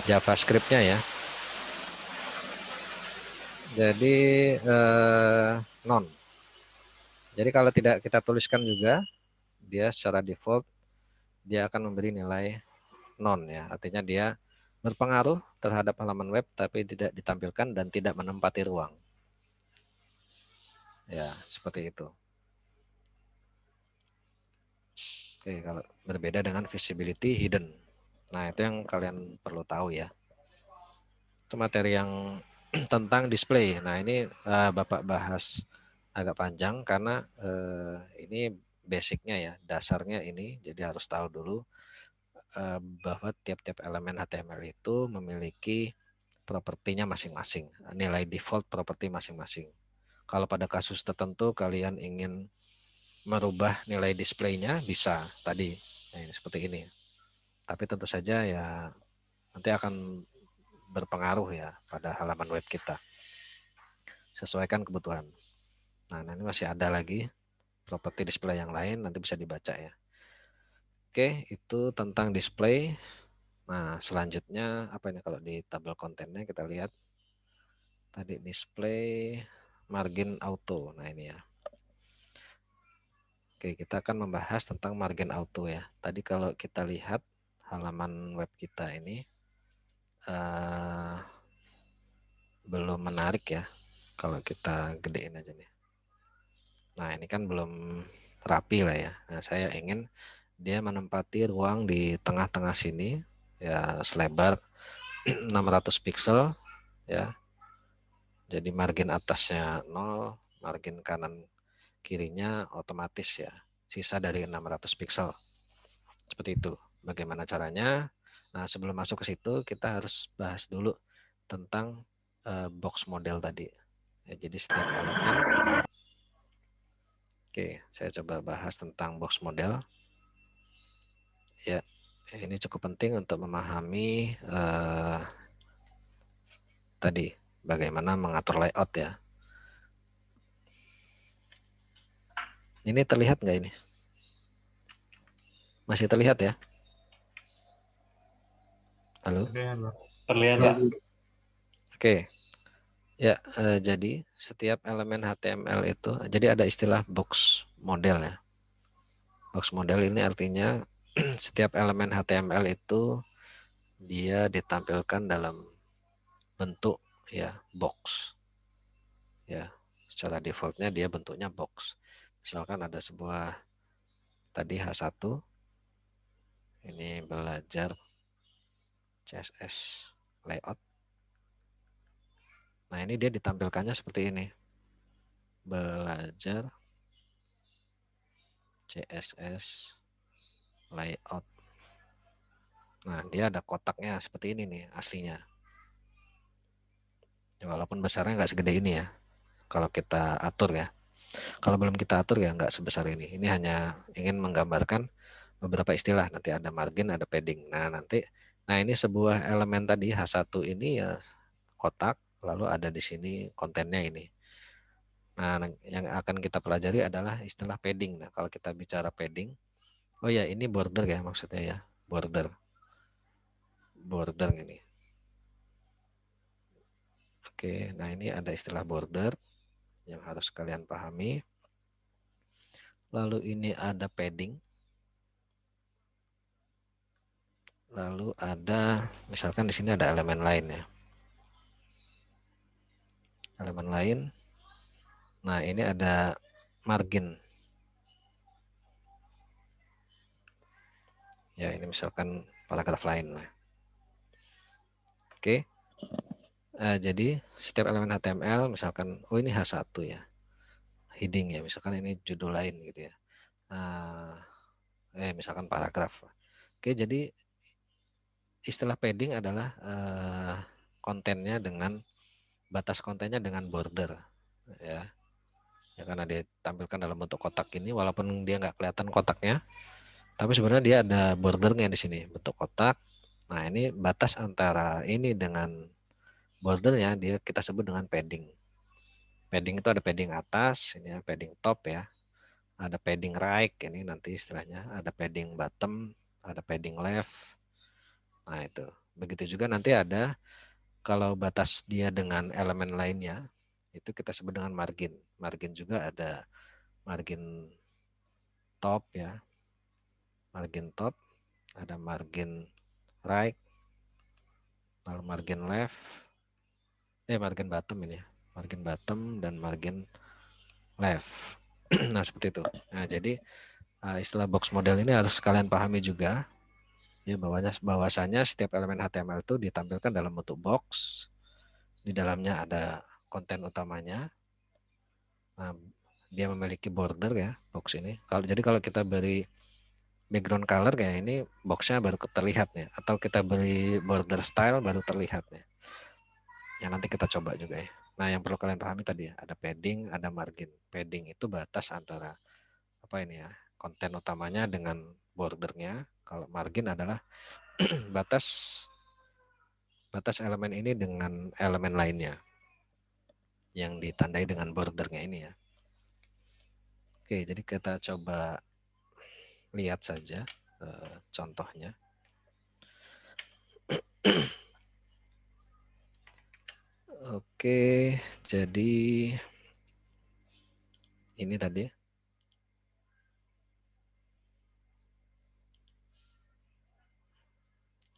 Speaker 1: JavaScript-nya ya. Jadi non. Jadi kalau tidak kita tuliskan juga, dia secara default dia akan memberi nilai non ya. Artinya dia berpengaruh terhadap halaman web tapi tidak ditampilkan dan tidak menempati ruang. Ya, seperti itu. Oke, kalau berbeda dengan visibility hidden. Nah, itu yang kalian perlu tahu ya. Itu materi yang tentang display. Nah, ini Bapak bahas agak panjang karena ini basicnya ya, dasarnya ini. Jadi harus tahu dulu bahwa tiap-tiap elemen HTML itu memiliki propertinya masing-masing, nilai default properti masing-masing. Kalau pada kasus tertentu kalian ingin merubah nilai displaynya bisa tadi, nah, ini seperti ini. Tapi tentu saja ya nanti akan berpengaruh ya pada halaman web kita. Sesuaikan kebutuhan. Nah, ini masih ada lagi properti display yang lain, nanti bisa dibaca ya. Oke, itu tentang display. Nah, selanjutnya apa ini kalau di tabel kontennya kita lihat tadi display margin auto. Nah, ini ya. Oke, kita akan membahas tentang margin auto ya. Tadi kalau kita lihat halaman web kita ini belum menarik ya. Kalau kita gedein aja nih. Nah, ini kan belum rapi lah ya. Nah, saya ingin dia menempati ruang di tengah-tengah sini ya, selebar 600 pixel ya. Jadi margin atasnya 0, margin kanan kirinya otomatis ya. Sisa dari 600 pixel. Seperti itu. Bagaimana caranya? Nah, sebelum masuk ke situ kita harus bahas dulu tentang box model tadi. Ya, jadi setiap elemen. Oke, saya coba bahas tentang box model. Ya, ini cukup penting untuk memahami tadi bagaimana mengatur layout ya. Ini terlihat nggak ini? Masih terlihat ya? Halo?
Speaker 2: Terlihat
Speaker 1: Ya.
Speaker 2: Pak.
Speaker 1: Oke. Ya, jadi setiap elemen HTML itu, jadi ada istilah box model ya. Box model ini artinya setiap elemen HTML itu dia ditampilkan dalam bentuk ya box. Ya, secara defaultnya dia bentuknya box. Misalkan ada sebuah tadi H1, ini belajar CSS layout. Nah, ini dia ditampilkannya seperti ini. Belajar CSS layout. Nah, dia ada kotaknya seperti ini nih aslinya. Ya, walaupun besarnya nggak segede ini ya. Kalau kita atur ya. Kalau belum kita atur ya nggak sebesar ini. Ini hanya ingin menggambarkan beberapa istilah. Nanti ada margin, ada padding. Nah ini sebuah elemen tadi H1 ini ya kotak, lalu ada di sini kontennya ini. Nah, yang akan kita pelajari adalah istilah padding. Nah, kalau kita bicara padding, oh ya ini border ya maksudnya ya, border ini. Oke, nah ini ada istilah border yang harus kalian pahami. Lalu ini ada padding. Lalu ada, misalkan di sini ada elemen lain ya. Elemen lain. Nah, ini ada margin. Ya, ini misalkan paragraf lain. Oke. Jadi setiap elemen HTML misalkan, oh ini H1 ya. Heading ya, misalkan ini judul lain gitu ya. Misalkan paragraf. Oke, jadi istilah padding adalah kontennya dengan batas kontennya dengan border ya. Ya karena ditampilkan dalam bentuk kotak ini, walaupun dia nggak kelihatan kotaknya, tapi sebenarnya dia ada bordernya di sini, bentuk kotak. Nah ini batas antara ini dengan bordernya dia kita sebut dengan padding. Padding itu ada padding atas, ini ya, padding top ya. Ada padding right, ini nanti istilahnya. Ada padding bottom, ada padding left. Nah itu. Begitu juga nanti ada kalau batas dia dengan elemen lainnya, itu kita sebut dengan margin. Margin juga ada margin top ya. Margin top, ada margin right, lalu margin left, margin bottom ini ya. Margin bottom dan margin left. Nah seperti itu. Nah jadi istilah box model ini harus kalian pahami juga. Ya bahwasanya setiap elemen HTML itu ditampilkan dalam bentuk box. Di dalamnya ada konten utamanya. Nah, dia memiliki border ya box ini. Kalau kita beri background color kayak ini boxnya baru terlihat ya. Atau kita beri border style baru terlihat ya. Ya nanti kita coba juga ya. Nah yang perlu kalian pahami tadi ya, ada padding, ada margin. Padding itu batas antara apa ini ya, konten utamanya dengan bordernya. Kalau margin adalah batas elemen ini dengan elemen lainnya yang ditandai dengan bordernya ini ya. Oke, jadi kita coba lihat saja contohnya. Oke, jadi ini tadi.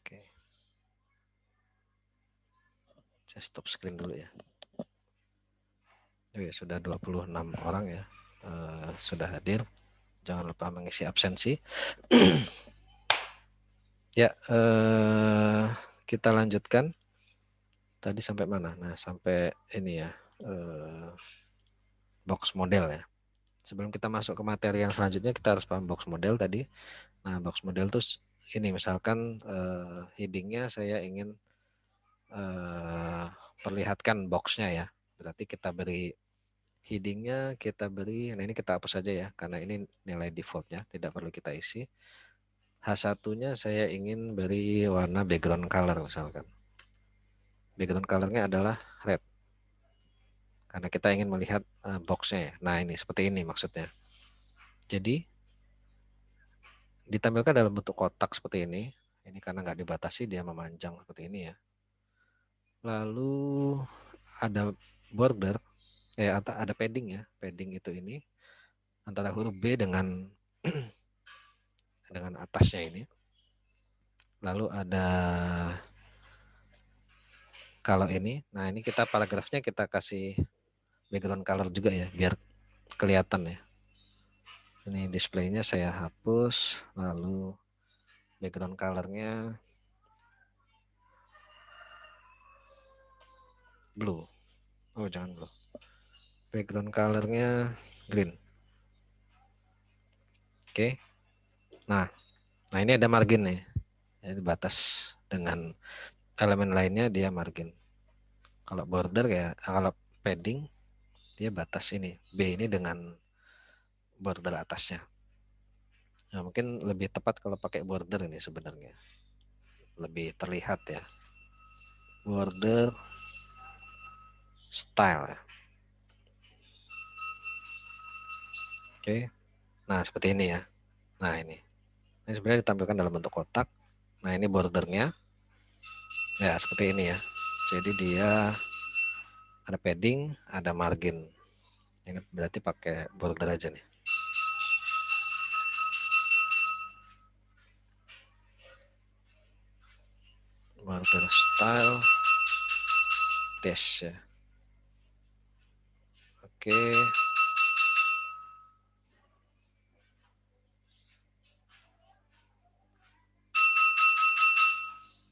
Speaker 1: Oke. Saya stop screen dulu ya. Oke, sudah 26 orang ya. Sudah hadir. Jangan lupa mengisi absensi. Ya, kita lanjutkan. Tadi sampai mana? Nah, sampai ini ya. Box model ya. Sebelum kita masuk ke materi yang selanjutnya, kita harus paham box model tadi. Nah, box model itu ini misalkan headingnya saya ingin perlihatkan boxnya ya. Berarti kita beri headingnya, kita beri, nah ini kita hapus saja ya, karena ini nilai defaultnya, tidak perlu kita isi. H1-nya saya ingin beri warna background color misalkan. Background colornya adalah red. Karena kita ingin melihat boxnya ya. Nah ini, seperti ini maksudnya. Jadi, ditampilkan dalam bentuk kotak seperti ini. Ini karena nggak dibatasi, dia memanjang seperti ini ya. Lalu ada border, ada padding ya. Padding itu ini antara huruf B dengan dengan atasnya ini. Lalu ada kalau ini, nah ini kita paragrafnya kita kasih background color juga ya, biar kelihatan ya. Ini displaynya saya hapus, lalu background colornya blue. Oh jangan blue. Background colornya green. Oke. Nah ini ada margin nih. Jadi batas dengan elemen lainnya dia margin. Kalau border ya, kalau padding dia batas ini. B ini dengan border atasnya. Nah, mungkin lebih tepat kalau pakai border ini sebenarnya. Lebih terlihat ya. Border style ya. Oke. Nah, seperti ini ya. Nah, ini. Ini sebenarnya ditampilkan dalam bentuk kotak. Nah, ini bordernya. Ya, seperti ini ya. Jadi dia ada padding, ada margin. Ini berarti pakai border aja nih. Border style dash ya. Oke.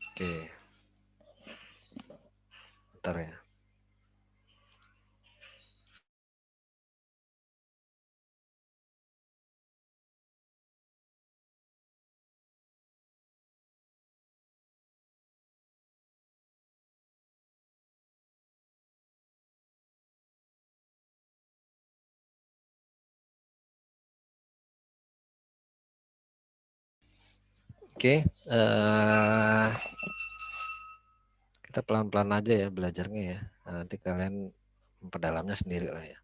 Speaker 1: Oke. Bentar ya. Oke, kita pelan-pelan aja ya belajarnya ya. Nah, nanti kalian memperdalamnya sendiri lah ya.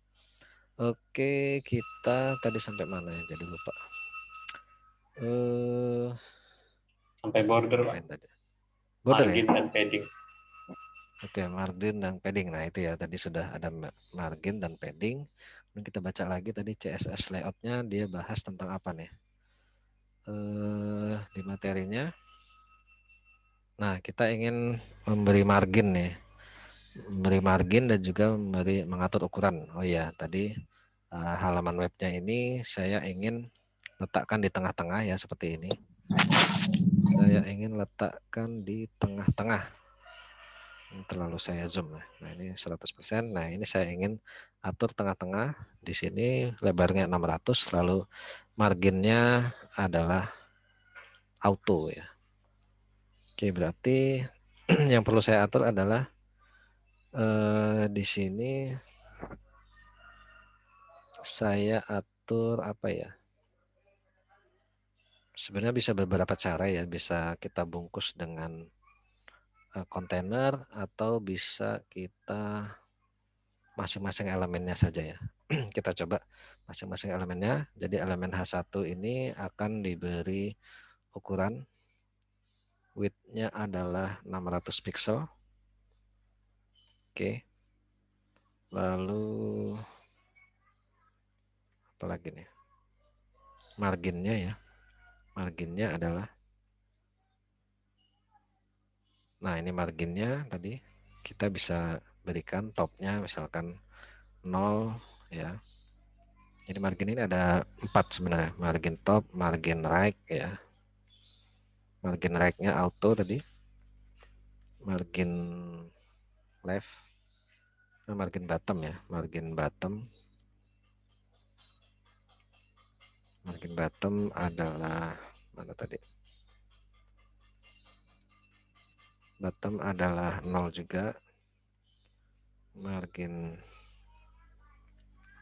Speaker 1: Oke, kita tadi sampai mana ya? Jadi lupa.
Speaker 2: Sampai border, Pak.
Speaker 1: Tadi? Border
Speaker 2: margin
Speaker 1: ya?
Speaker 2: dan padding.
Speaker 1: Oke, margin dan padding. Nah itu ya, tadi sudah ada margin dan padding. Dan kita baca lagi tadi CSS layoutnya dia bahas tentang apa nih? Di materinya. Nah kita ingin memberi margin nih. Memberi margin dan juga mengatur ukuran. Oh iya, tadi halaman webnya ini saya ingin letakkan di tengah-tengah ya seperti ini. Saya ingin letakkan di tengah-tengah. Terlalu saya zoom. Nah ini 100%. Nah ini saya ingin atur tengah-tengah. Di sini lebarnya 600, lalu marginnya adalah auto ya. Oke, berarti yang perlu saya atur adalah di sini saya atur apa ya? Sebenarnya bisa beberapa cara ya, bisa kita bungkus dengan kontainer atau bisa kita masing-masing elemennya saja ya. Kita coba masing-masing elemennya. Jadi elemen H1 ini akan diberi ukuran width-nya adalah 600 pixel. Oke. Lalu apa lagi nih? Marginnya ya. Marginnya adalah, nah ini marginnya tadi kita bisa berikan topnya misalkan 0 ya. Jadi margin ini ada 4 sebenarnya. Margin top, margin right ya. Margin right-nya auto tadi. Margin left. Margin bottom ya. Margin bottom. Margin bottom adalah mana tadi? Bottom adalah 0 juga. Margin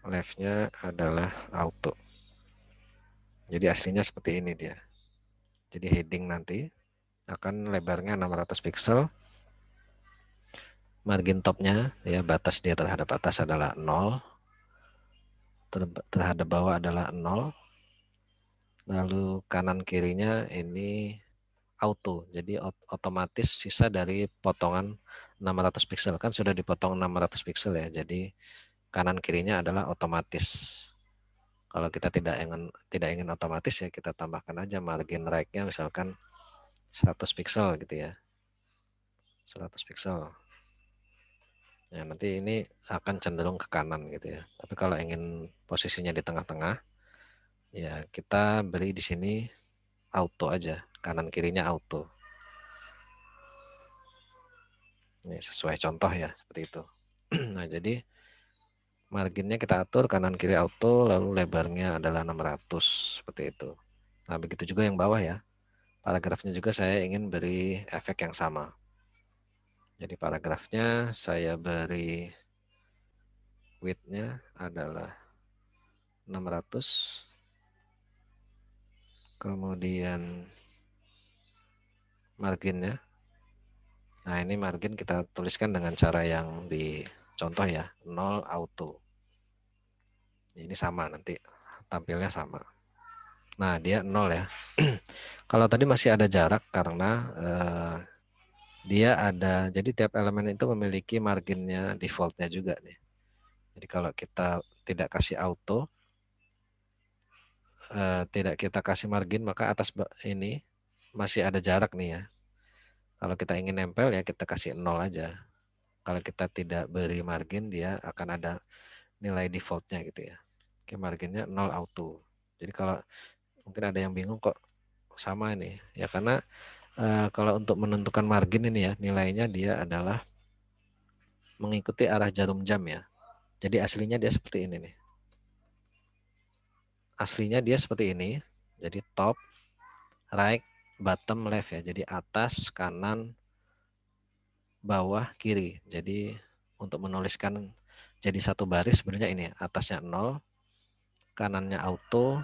Speaker 1: left-nya adalah auto. Jadi aslinya seperti ini dia. Jadi heading nanti akan lebarnya 600 pixel. Margin topnya ya, batas dia terhadap atas adalah 0. Terhadap bawah adalah 0. Lalu kanan kirinya ini auto. Jadi otomatis sisa dari potongan 600 pixel. Kan sudah dipotong 600 pixel ya. Jadi kanan kirinya adalah otomatis. Kalau kita tidak ingin otomatis ya kita tambahkan aja margin right-nya misalkan 100 pixel gitu ya. 100 pixel. Ya, nanti ini akan cenderung ke kanan gitu ya. Tapi kalau ingin posisinya di tengah-tengah, ya kita beri di sini auto aja, kanan kirinya auto. Ini sesuai contoh ya, seperti itu. Nah, jadi marginnya kita atur kanan kiri auto, lalu lebarnya adalah 600 seperti itu. Nah, begitu juga yang bawah ya. Paragrafnya juga saya ingin beri efek yang sama. Jadi paragrafnya saya beri width-nya adalah 600. Kemudian marginnya. Nah, ini margin kita tuliskan dengan cara yang di contoh ya, 0 auto. Ini sama nanti tampilnya sama. Nah, dia 0 ya. Kalau tadi masih ada jarak karena dia ada, jadi tiap elemen itu memiliki marginnya defaultnya juga nih. Jadi kalau kita tidak kasih auto, tidak kita kasih margin, maka atas ini masih ada jarak nih ya. Kalau kita ingin nempel ya kita kasih 0 aja. Kalau kita tidak beri margin, dia akan ada nilai defaultnya gitu ya. Oke, marginnya 0 auto. Jadi kalau mungkin ada yang bingung kok sama ini ya, karena kalau untuk menentukan margin ini ya nilainya dia adalah mengikuti arah jarum jam ya. Jadi aslinya dia seperti ini nih. Aslinya dia seperti ini. Jadi top, right, bottom, left ya. Jadi atas, kanan, bawah, kiri. Jadi untuk menuliskan jadi satu baris sebenarnya ini atasnya 0, kanannya auto,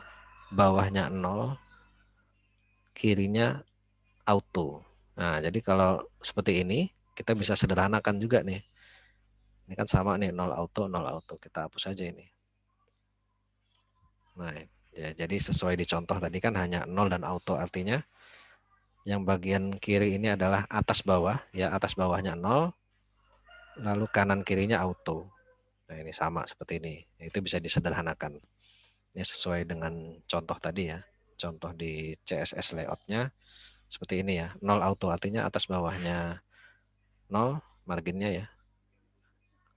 Speaker 1: bawahnya 0, kirinya auto. Nah, jadi kalau seperti ini kita bisa sederhanakan juga nih. Ini kan sama nih 0 auto, 0 auto. Kita hapus aja ini. Nah, ya, jadi sesuai di contoh tadi kan hanya 0 dan auto, artinya yang bagian kiri ini adalah atas bawah, ya atas bawahnya 0, lalu kanan kirinya auto. Nah, ini sama seperti ini. Itu bisa disederhanakan. Ini sesuai dengan contoh tadi ya. Contoh di CSS layout-nya seperti ini ya. 0 auto artinya atas bawahnya 0, marginnya ya.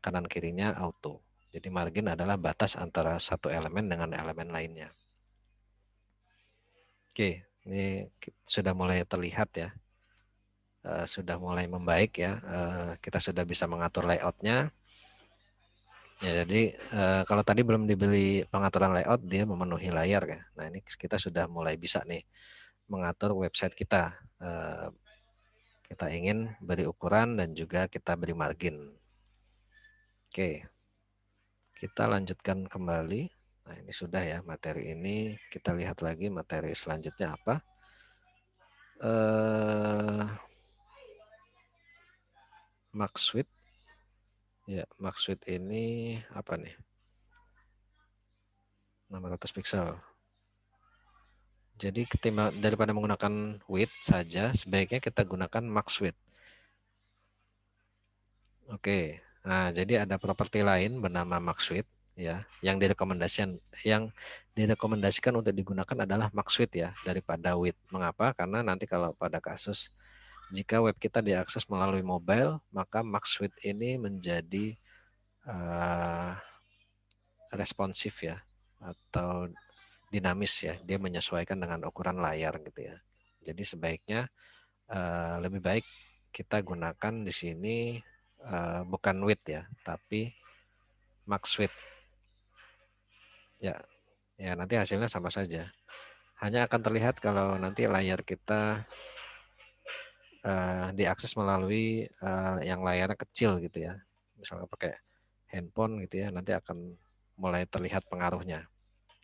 Speaker 1: Kanan kirinya auto. Jadi margin adalah batas antara satu elemen dengan elemen lainnya. Oke, ini sudah mulai terlihat ya. Sudah mulai membaik ya. Kita sudah bisa mengatur layout-nya. Ya, jadi kalau tadi belum dibeli pengaturan layout, dia memenuhi layar ya. Nah, ini kita sudah mulai bisa nih mengatur website kita. Kita ingin beri ukuran dan juga kita beri margin. Oke, kita lanjutkan kembali. Nah, ini sudah ya materi ini. Kita lihat lagi materi selanjutnya apa. Max Suite. Ya, Max Suite ini apa nih? 600 pixel. Jadi daripada menggunakan width saja, sebaiknya kita gunakan max width. Oke, nah jadi ada properti lain bernama max width ya, yang direkomendasikan untuk digunakan adalah max width ya daripada width. Mengapa? Karena nanti kalau pada kasus jika web kita diakses melalui mobile, maka max width ini menjadi responsif ya atau dinamis ya, dia menyesuaikan dengan ukuran layar gitu ya. Jadi sebaiknya lebih baik kita gunakan di sini bukan width ya, tapi max width. Ya, ya nanti hasilnya sama saja. Hanya akan terlihat kalau nanti layar kita diakses melalui yang layarnya kecil gitu ya. Misalnya pakai handphone gitu ya, nanti akan mulai terlihat pengaruhnya.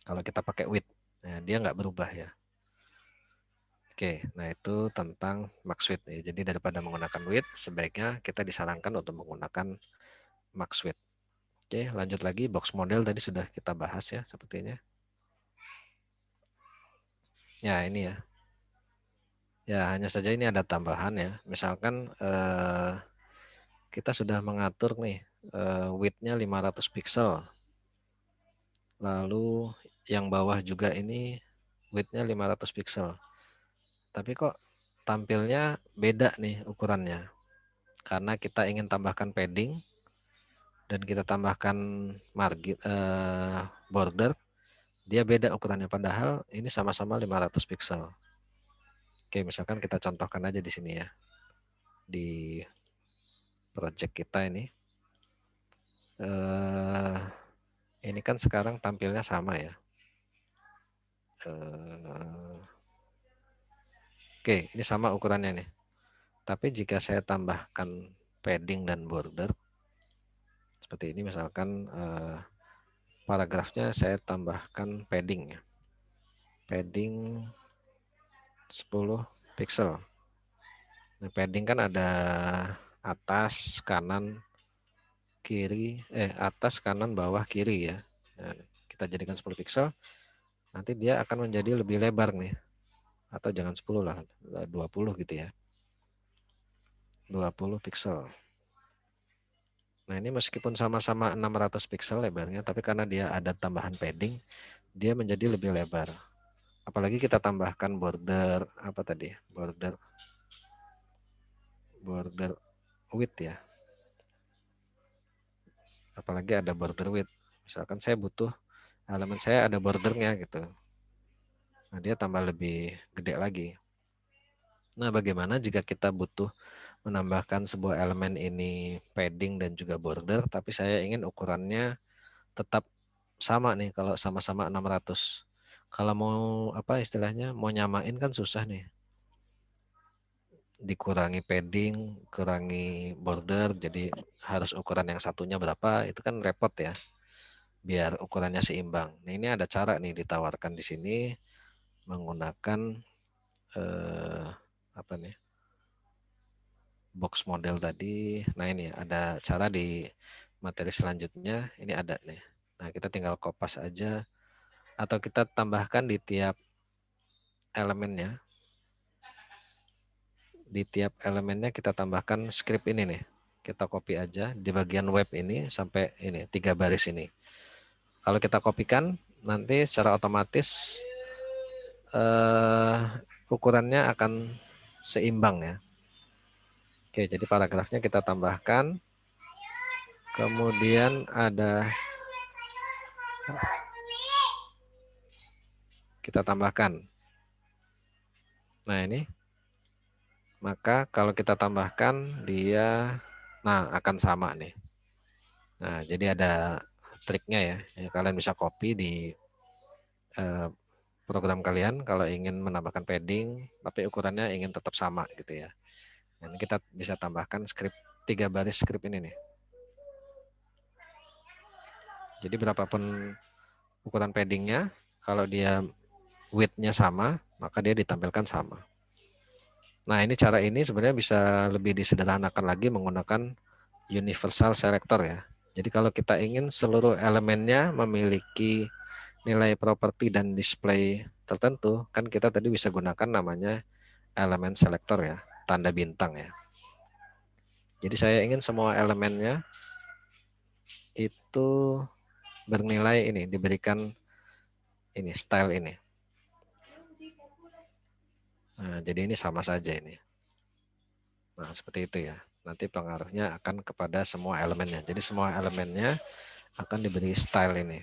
Speaker 1: Kalau kita pakai width, nah, dia nggak berubah ya. Oke, nah itu tentang max width. Ya. Jadi daripada menggunakan width, sebaiknya kita disarankan untuk menggunakan max width. Oke, lanjut lagi. Box model tadi sudah kita bahas ya, sepertinya. Ya, ini ya. Ya, hanya saja ini ada tambahan ya. Misalkan kita sudah mengatur nih width-nya 500 pixel. Lalu yang bawah juga ini width-nya 500 pixel. Tapi kok tampilnya beda nih ukurannya. Karena kita ingin tambahkan padding dan kita tambahkan margin border, dia beda ukurannya padahal ini sama-sama 500 pixel. Oke, misalkan kita contohkan aja di sini ya. Di project kita ini. Ini kan sekarang tampilnya sama ya. Oke, ini sama ukurannya nih. Tapi jika saya tambahkan padding dan border, seperti ini misalkan paragrafnya saya tambahkan padding ya. Padding 10 pixel. Nah, padding kan ada atas, kanan, kiri, atas, kanan, bawah, kiri ya. Nah, kita jadikan 10 pixel, nanti dia akan menjadi lebih lebar nih. Atau jangan 10 lah, 20 gitu ya. 20 pixel. Nah, ini meskipun sama-sama 600 pixel lebarnya, tapi karena dia ada tambahan padding, dia menjadi lebih lebar. Apalagi kita tambahkan border, apa tadi? Border width ya. Apalagi ada border width. Misalkan saya butuh elemen saya ada bordernya gitu. Nah, dia tambah lebih gede lagi. Nah, bagaimana jika kita butuh menambahkan sebuah elemen ini padding dan juga border, tapi saya ingin ukurannya tetap sama nih kalau sama-sama 600. Kalau mau apa istilahnya, mau nyamain kan susah nih. Dikurangi padding, kurangi border, jadi harus ukuran yang satunya berapa, itu kan repot ya. Biar ukurannya seimbang. Nah, ini ada cara nih ditawarkan di sini menggunakan apa nih? Box model tadi. Nah, ini ada cara di materi selanjutnya, ini ada nih. Nah, kita tinggal kopas aja atau kita tambahkan di tiap elemennya. Di tiap elemennya kita tambahkan script ini nih. Kita copy aja di bagian web ini sampai ini 3 baris ini. Kalau kita kopikan nanti secara otomatis ukurannya akan seimbang ya. Oke, jadi paragrafnya kita tambahkan. Kemudian ada kita tambahkan. Nah, ini. Maka kalau kita tambahkan dia akan sama nih. Nah, jadi ada triknya ya. Kalian bisa copy di program kalian kalau ingin menambahkan padding tapi ukurannya ingin tetap sama gitu ya. Dan kita bisa tambahkan script 3 baris script ini nih. Jadi berapapun ukuran paddingnya, kalau dia width-nya sama, maka dia ditampilkan sama. Nah, ini cara ini sebenarnya bisa lebih disederhanakan lagi menggunakan universal selector ya. Jadi kalau kita ingin seluruh elemennya memiliki nilai properti dan display tertentu, kan kita tadi bisa gunakan namanya elemen selector ya, tanda bintang ya. Jadi saya ingin semua elemennya itu bernilai ini, diberikan ini, style ini. Nah, jadi ini sama saja ini. Nah, seperti itu ya. Nanti pengaruhnya akan kepada semua elemennya. Jadi semua elemennya akan diberi style ini.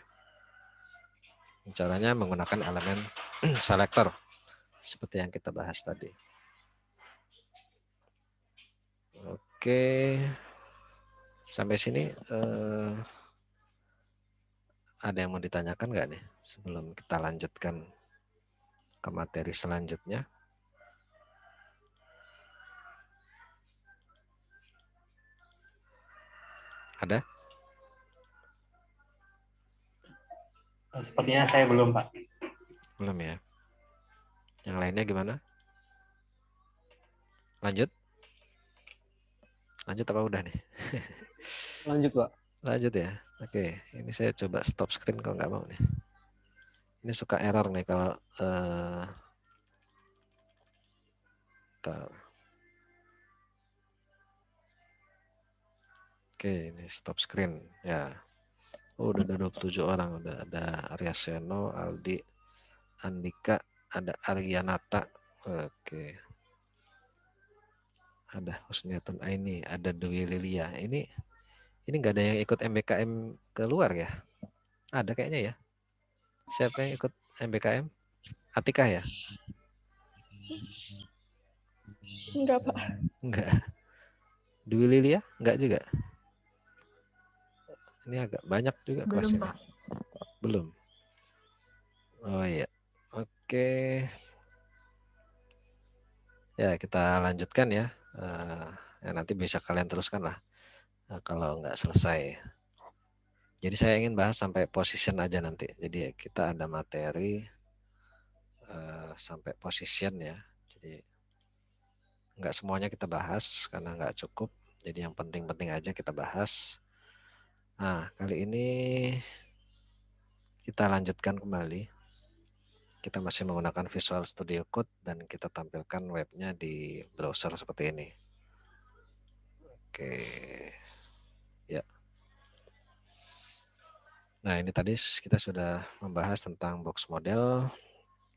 Speaker 1: Caranya menggunakan elemen selector seperti yang kita bahas tadi. Oke, sampai sini ada yang mau ditanyakan nggak nih sebelum kita lanjutkan ke materi selanjutnya? Ada?
Speaker 2: Sepertinya saya belum, Pak.
Speaker 1: Belum ya. Yang lainnya gimana? Lanjut? Lanjut apa udah nih?
Speaker 2: Lanjut, Pak.
Speaker 1: Lanjut ya. Oke, ini saya coba stop screen kalau nggak mau nih. Ini suka error nih kalau Oke, ini stop screen ya. Oh, udah ada 27 orang. Udah ada Arya Seno, Aldi, Andika, ada Aryanata. Oke. Ada Husniatun Aini, ada Dwi Lilia. Ini nggak ada yang ikut MBKM keluar ya? Ada kayaknya ya. Siapa yang ikut MBKM? Atikah ya?
Speaker 4: Enggak, Pak.
Speaker 1: Enggak. Dwi Lilia? Enggak juga. Ini agak banyak juga
Speaker 4: Belum,
Speaker 1: kelasnya.
Speaker 4: Pak.
Speaker 1: Belum. Oh iya. Oke. Ya, kita lanjutkan ya. Ya nanti bisa kalian teruskan lah kalau nggak selesai. Jadi saya ingin bahas sampai position aja nanti. Jadi kita ada materi sampai position ya. Jadi nggak semuanya kita bahas karena nggak cukup. Jadi yang penting-penting aja kita bahas. Nah, kali ini kita lanjutkan kembali. Kita masih menggunakan Visual Studio Code dan kita tampilkan webnya di browser seperti ini. Oke. Ya. Nah, ini tadi kita sudah membahas tentang box model,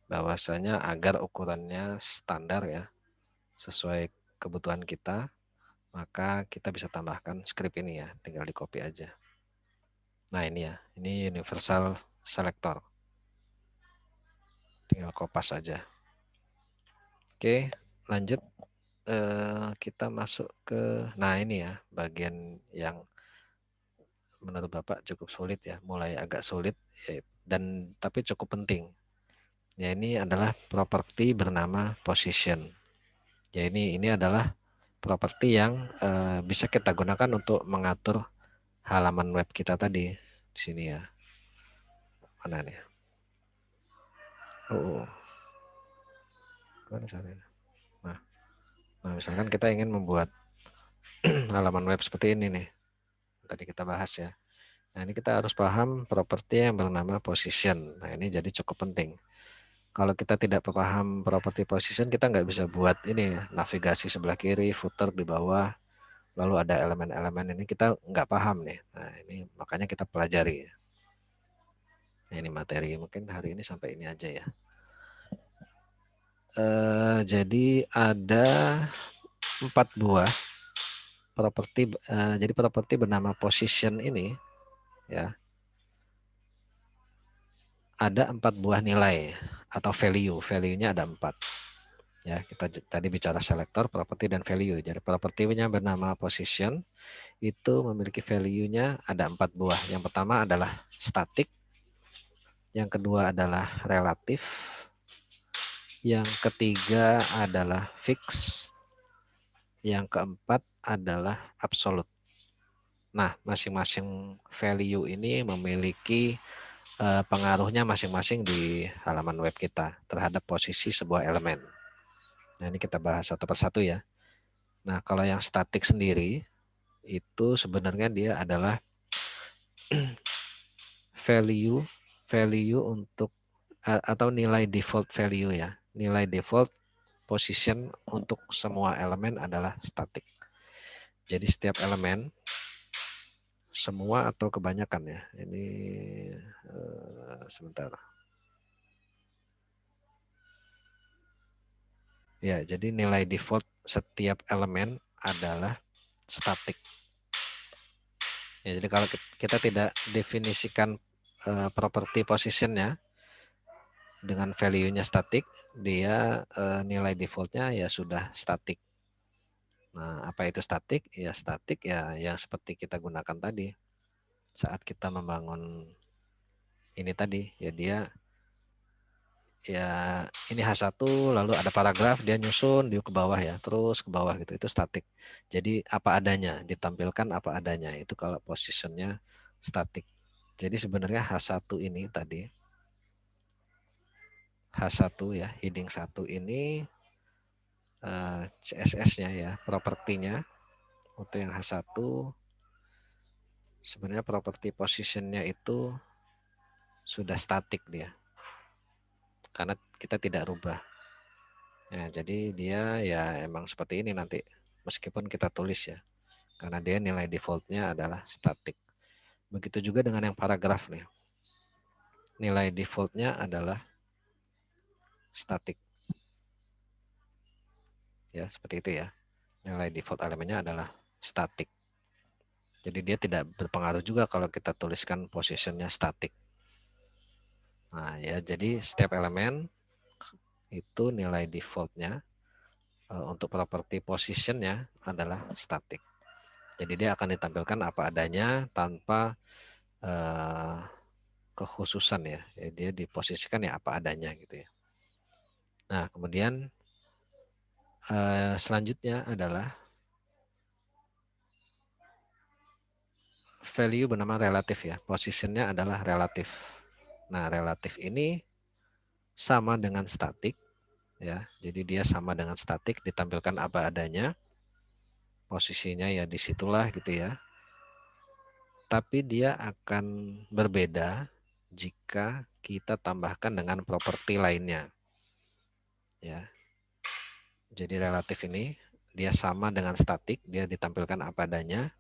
Speaker 1: bahwasanya agar ukurannya standar ya, sesuai kebutuhan kita, maka kita bisa tambahkan script ini ya, tinggal di copy aja. Nah ini ya, ini universal selector. Tinggal kopas aja. Oke, lanjut. Kita masuk ke, nah ini ya, bagian yang menurut Bapak cukup sulit ya, mulai agak sulit, dan tapi cukup penting. Ya ini adalah properti bernama position. Ya ini adalah properti yang bisa kita gunakan untuk mengatur halaman web kita tadi di sini ya. Mana nih? Oh, nah, misalkan kita ingin membuat halaman web seperti ini nih, tadi kita bahas ya. Nah ini kita harus paham properti yang bernama position. Nah ini jadi cukup penting. Kalau kita tidak paham properti position, kita nggak bisa buat ini navigasi sebelah kiri, footer di bawah, lalu ada elemen-elemen ini kita nggak paham nih. Nah ini makanya kita pelajari. Nah, ini materi mungkin hari ini sampai ini aja ya. Jadi ada 4 buah properti. Jadi properti bernama position ini ya ada 4 buah nilai atau value. Value-nya ada 4. Ya, kita tadi bicara selector, property dan value. Jadi propertinya bernama position itu memiliki value-nya ada 4 buah. Yang pertama adalah static, yang kedua adalah relatif, yang ketiga adalah fix, yang keempat adalah absolute. Nah, masing-masing value ini memiliki pengaruhnya masing-masing di halaman web kita terhadap posisi sebuah elemen. Nah, ini kita bahas satu persatu ya. Nah, kalau yang statik sendiri itu sebenarnya dia adalah value untuk atau nilai default value ya. Nilai default position untuk semua elemen adalah statik. Jadi setiap elemen semua atau kebanyakan ya. Ini sebentar. Ya, jadi nilai default setiap elemen adalah statik. Ya, jadi kalau kita tidak definisikan property positionnya dengan value-nya statik, dia nilai defaultnya ya sudah statik. Nah, apa itu statik? Ya statik ya yang seperti kita gunakan tadi saat kita membangun ini tadi ya dia ya ini H1 lalu ada paragraf dia nyusun dia ke bawah ya terus ke bawah gitu itu statik. Jadi apa adanya ditampilkan apa adanya itu kalau positionnya statik. Jadi sebenarnya H1 ini tadi H1 ya heading 1 ini CSS-nya ya propertinya untuk yang H1 sebenarnya properti positionnya itu sudah statik dia karena kita tidak rubah. Ya, jadi dia ya emang seperti ini nanti meskipun kita tulis ya karena dia nilai defaultnya adalah statik. Begitu juga dengan yang paragraf nih. Nilai defaultnya adalah static. Ya, seperti itu ya. Nilai default elemennya adalah static. Jadi dia tidak berpengaruh juga kalau kita tuliskan positionnya static. Nah ya, jadi setiap elemen itu nilai defaultnya untuk properti positionnya adalah static. Jadi dia akan ditampilkan apa adanya tanpa kekhususan ya. Dia diposisikan ya apa adanya gitu ya. Nah kemudian selanjutnya adalah value bernama relatif ya. Positionnya adalah relatif. Nah relatif ini sama dengan statik ya. Jadi dia sama dengan statik, ditampilkan apa adanya. Posisinya ya disitulah gitu ya. Tapi dia akan berbeda jika kita tambahkan dengan properti lainnya. Ya. Jadi relatif ini dia sama dengan statik, dia ditampilkan apa adanya.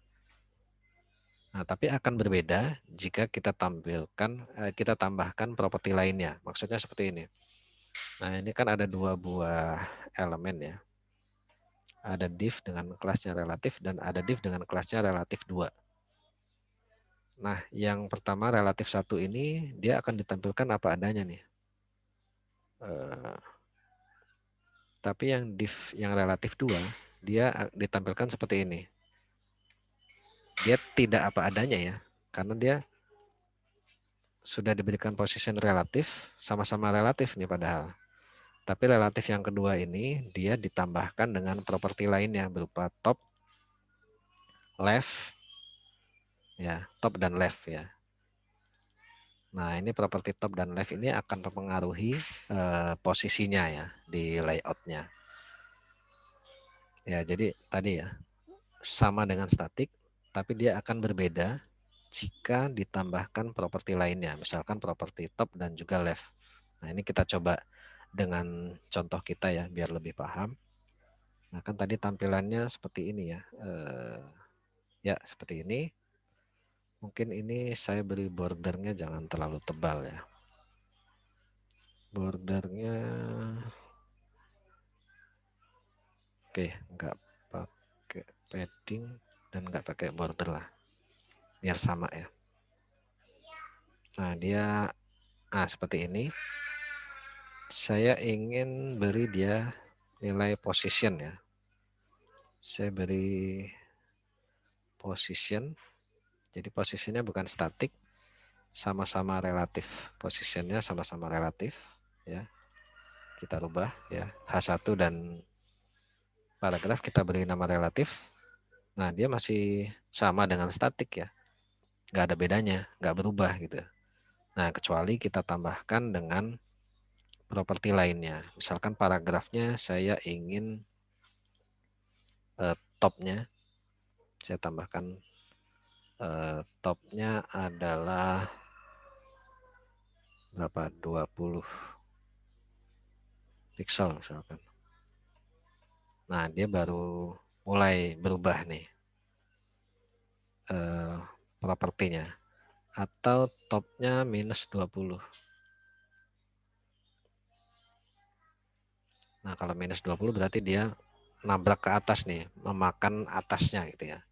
Speaker 1: Nah, tapi akan berbeda jika kita kita tambahkan properti lainnya. Maksudnya seperti ini. Nah, ini kan ada dua buah elemen ya. Ada div dengan kelasnya relatif dan ada div dengan kelasnya relatif 2. Nah, yang pertama relatif 1 ini dia akan ditampilkan apa adanya nih. Tapi yang div yang relatif 2 dia ditampilkan seperti ini. Dia tidak apa adanya ya, karena dia sudah diberikan position relatif, sama-sama relatif nih padahal. Tapi relatif yang kedua ini dia ditambahkan dengan properti lainnya berupa top, left, ya top dan left ya. Nah ini properti top dan left ini akan mempengaruhi posisinya ya di layoutnya. Ya jadi tadi ya sama dengan statik, tapi dia akan berbeda jika ditambahkan properti lainnya, misalkan properti top dan juga left. Nah ini kita coba dengan contoh kita ya biar lebih paham. Nah kan tadi tampilannya seperti ini ya. Ya seperti ini. Mungkin ini saya beri bordernya jangan terlalu tebal ya. Bordernya oke, nggak pakai padding dan nggak pakai border lah. Biar sama ya. Nah dia seperti ini. Saya ingin beri dia nilai position ya. Saya beri position. Jadi posisinya bukan statik, sama-sama relatif. Positionnya sama-sama relatif ya. Kita rubah ya. H1 dan paragraf kita beri nama relatif. Nah, dia masih sama dengan statik ya. Nggak ada bedanya, nggak berubah gitu. Nah, kecuali kita tambahkan dengan properti lainnya. Misalkan paragrafnya saya ingin topnya, saya tambahkan topnya adalah berapa? 20 pixel misalkan. Nah, dia baru mulai berubah nih propertinya. Atau topnya minus 20. Nah, kalau minus 20 berarti dia nabrak ke atas nih, memakan atasnya gitu ya.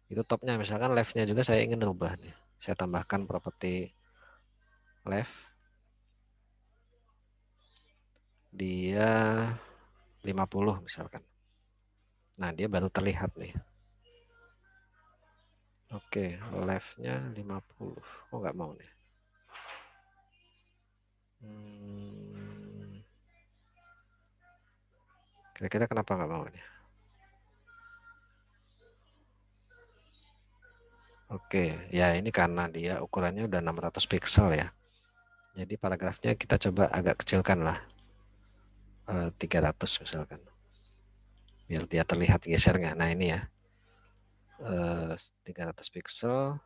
Speaker 1: Itu topnya, misalkan left-nya juga saya ingin rubah nih. Saya tambahkan properti left. Dia 50 misalkan. Nah, dia baru terlihat nih. Oke, left-nya 50. Oh, nggak mau nih. Kira-kira kenapa nggak mau nih? Oke, ya ini karena dia ukurannya udah 600 pixel ya. Jadi paragrafnya kita coba agak kecilkan lah. 300 misalkan. Biar dia terlihat gesernya. Nah ini ya. 300 pixel.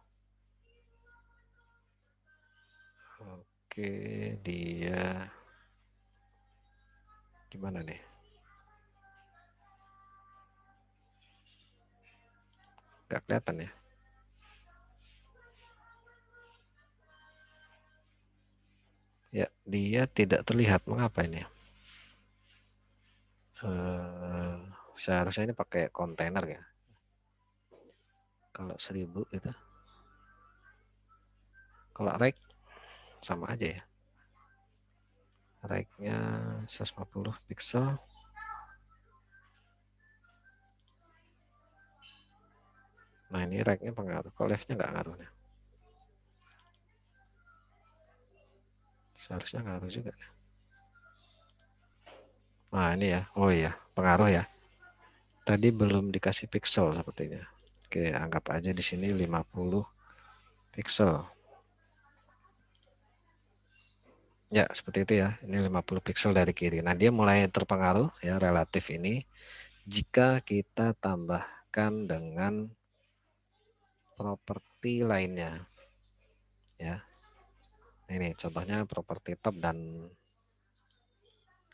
Speaker 1: Oke, dia gimana nih? Gak kelihatan ya. Ya, dia tidak terlihat. Mengapa ini? Seharusnya ini pakai kontainer ya. Kalau 1000 itu. Kalau rake sama aja ya. Rake-nya 150 pixel. Nah ini rake-nya pengaruh. Kalau left-nya nggak ngaruh. Seharusnya ngaruh juga. Nah ini ya. Oh iya, pengaruh ya. Tadi belum dikasih pixel sepertinya. Oke, anggap aja di sini 50 pixel. Ya, seperti itu ya. Ini 50 pixel dari kiri. Nah, dia mulai terpengaruh ya relatif ini jika kita tambahkan dengan properti lainnya ya. Nah, ini contohnya properti top dan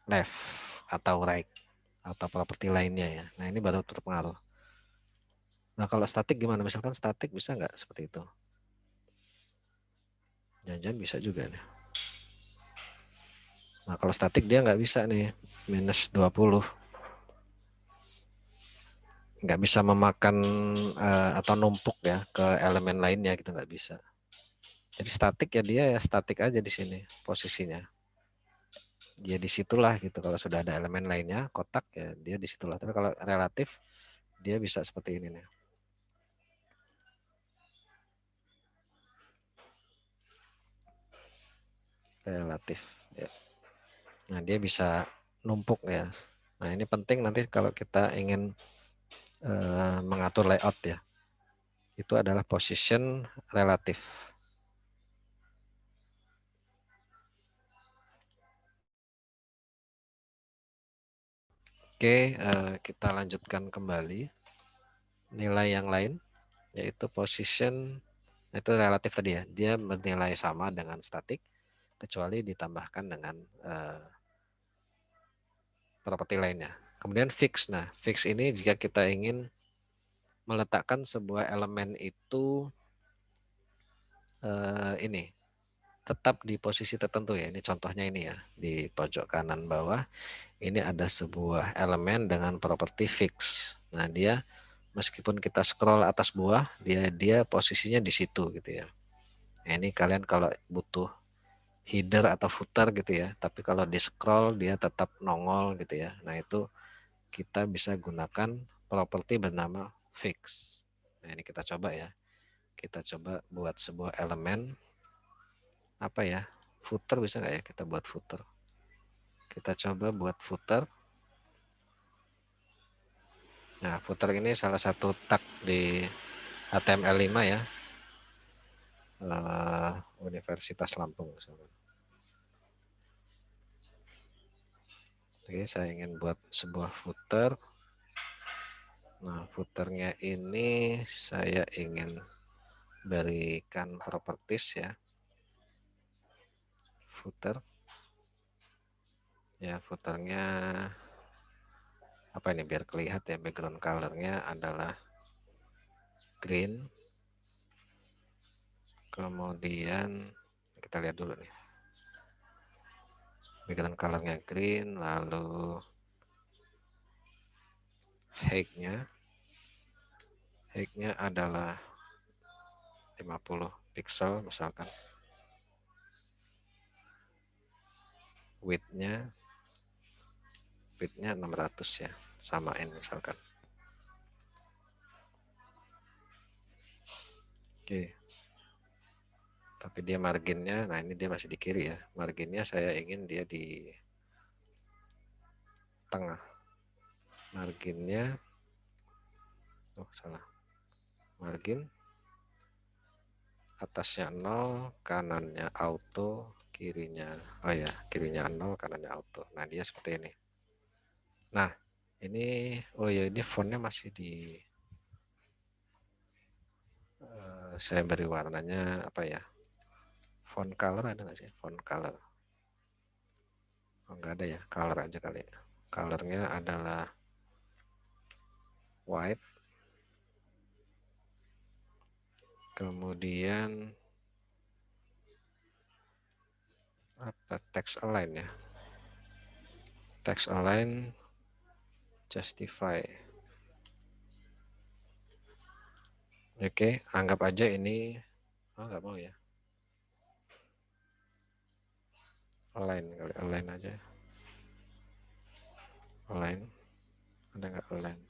Speaker 1: left atau right atau properti lainnya ya. Nah, ini baru terpengaruh. Nah, kalau statik gimana? Misalkan statik bisa nggak seperti itu? Jangan-jangan bisa juga nih. Nah, kalau statik dia nggak bisa nih, minus 20. Nggak bisa memakan atau numpuk ya ke elemen lainnya gitu, nggak bisa. Jadi statik ya dia ya statik aja di sini posisinya. Dia disitulah gitu. Kalau sudah ada elemen lainnya kotak ya dia disitulah. Tapi kalau relatif dia bisa seperti ini nih. Relatif ya. Nah dia bisa numpuk ya. Nah ini penting nanti kalau kita ingin mengatur layout ya. Itu adalah position relatif. Oke, kita lanjutkan kembali nilai yang lain yaitu position itu relatif tadi ya. Dia bernilai sama dengan statik kecuali ditambahkan dengan properti lainnya. Kemudian fix. Nah, fix ini jika kita ingin meletakkan sebuah elemen itu ini tetap di posisi tertentu ya. Ini contohnya ini ya di pojok kanan bawah. Ini ada sebuah elemen dengan properti fix. Nah, dia meskipun kita scroll atas bawah, dia posisinya di situ gitu ya. Nah, ini kalian kalau butuh header atau footer gitu ya, tapi kalau di scroll dia tetap nongol gitu ya. Nah, itu kita bisa gunakan properti bernama fix. Nah, ini kita coba ya. Kita coba buat sebuah elemen apa ya? Footer bisa nggak ya kita buat footer? Kita coba buat footer. Nah, footer ini salah satu tag di HTML5 ya. Universitas Lampung misalnya. Oke, saya ingin buat sebuah footer. Nah, footernya ini saya ingin berikan properties ya. Footer. Ya, footernya apa ini biar kelihatan ya, background colornya adalah green. Kemudian kita lihat dulu nih. Background colornya green, lalu height-nya adalah 50 pixel misalkan. Width-nya 600 ya, samain misalkan. Oke. Tapi dia marginnya, nah ini dia masih di kiri ya. Marginnya saya ingin dia di tengah. Marginnya, oh salah. Margin atasnya 0, kanannya auto, kirinya, oh ya, kirinya 0, kanannya auto. Nah, dia seperti ini. Nah, ini, oh ya, ini fontnya masih di, saya beri warnanya apa ya? Font color ada nggak sih? Font color. Oh, nggak ada ya, color aja kali. Colornya adalah white. Kemudian apa text align ya, text align justify. Oke, anggap aja ini nggak mau ya, align kali, align aja, align, ada nggak align?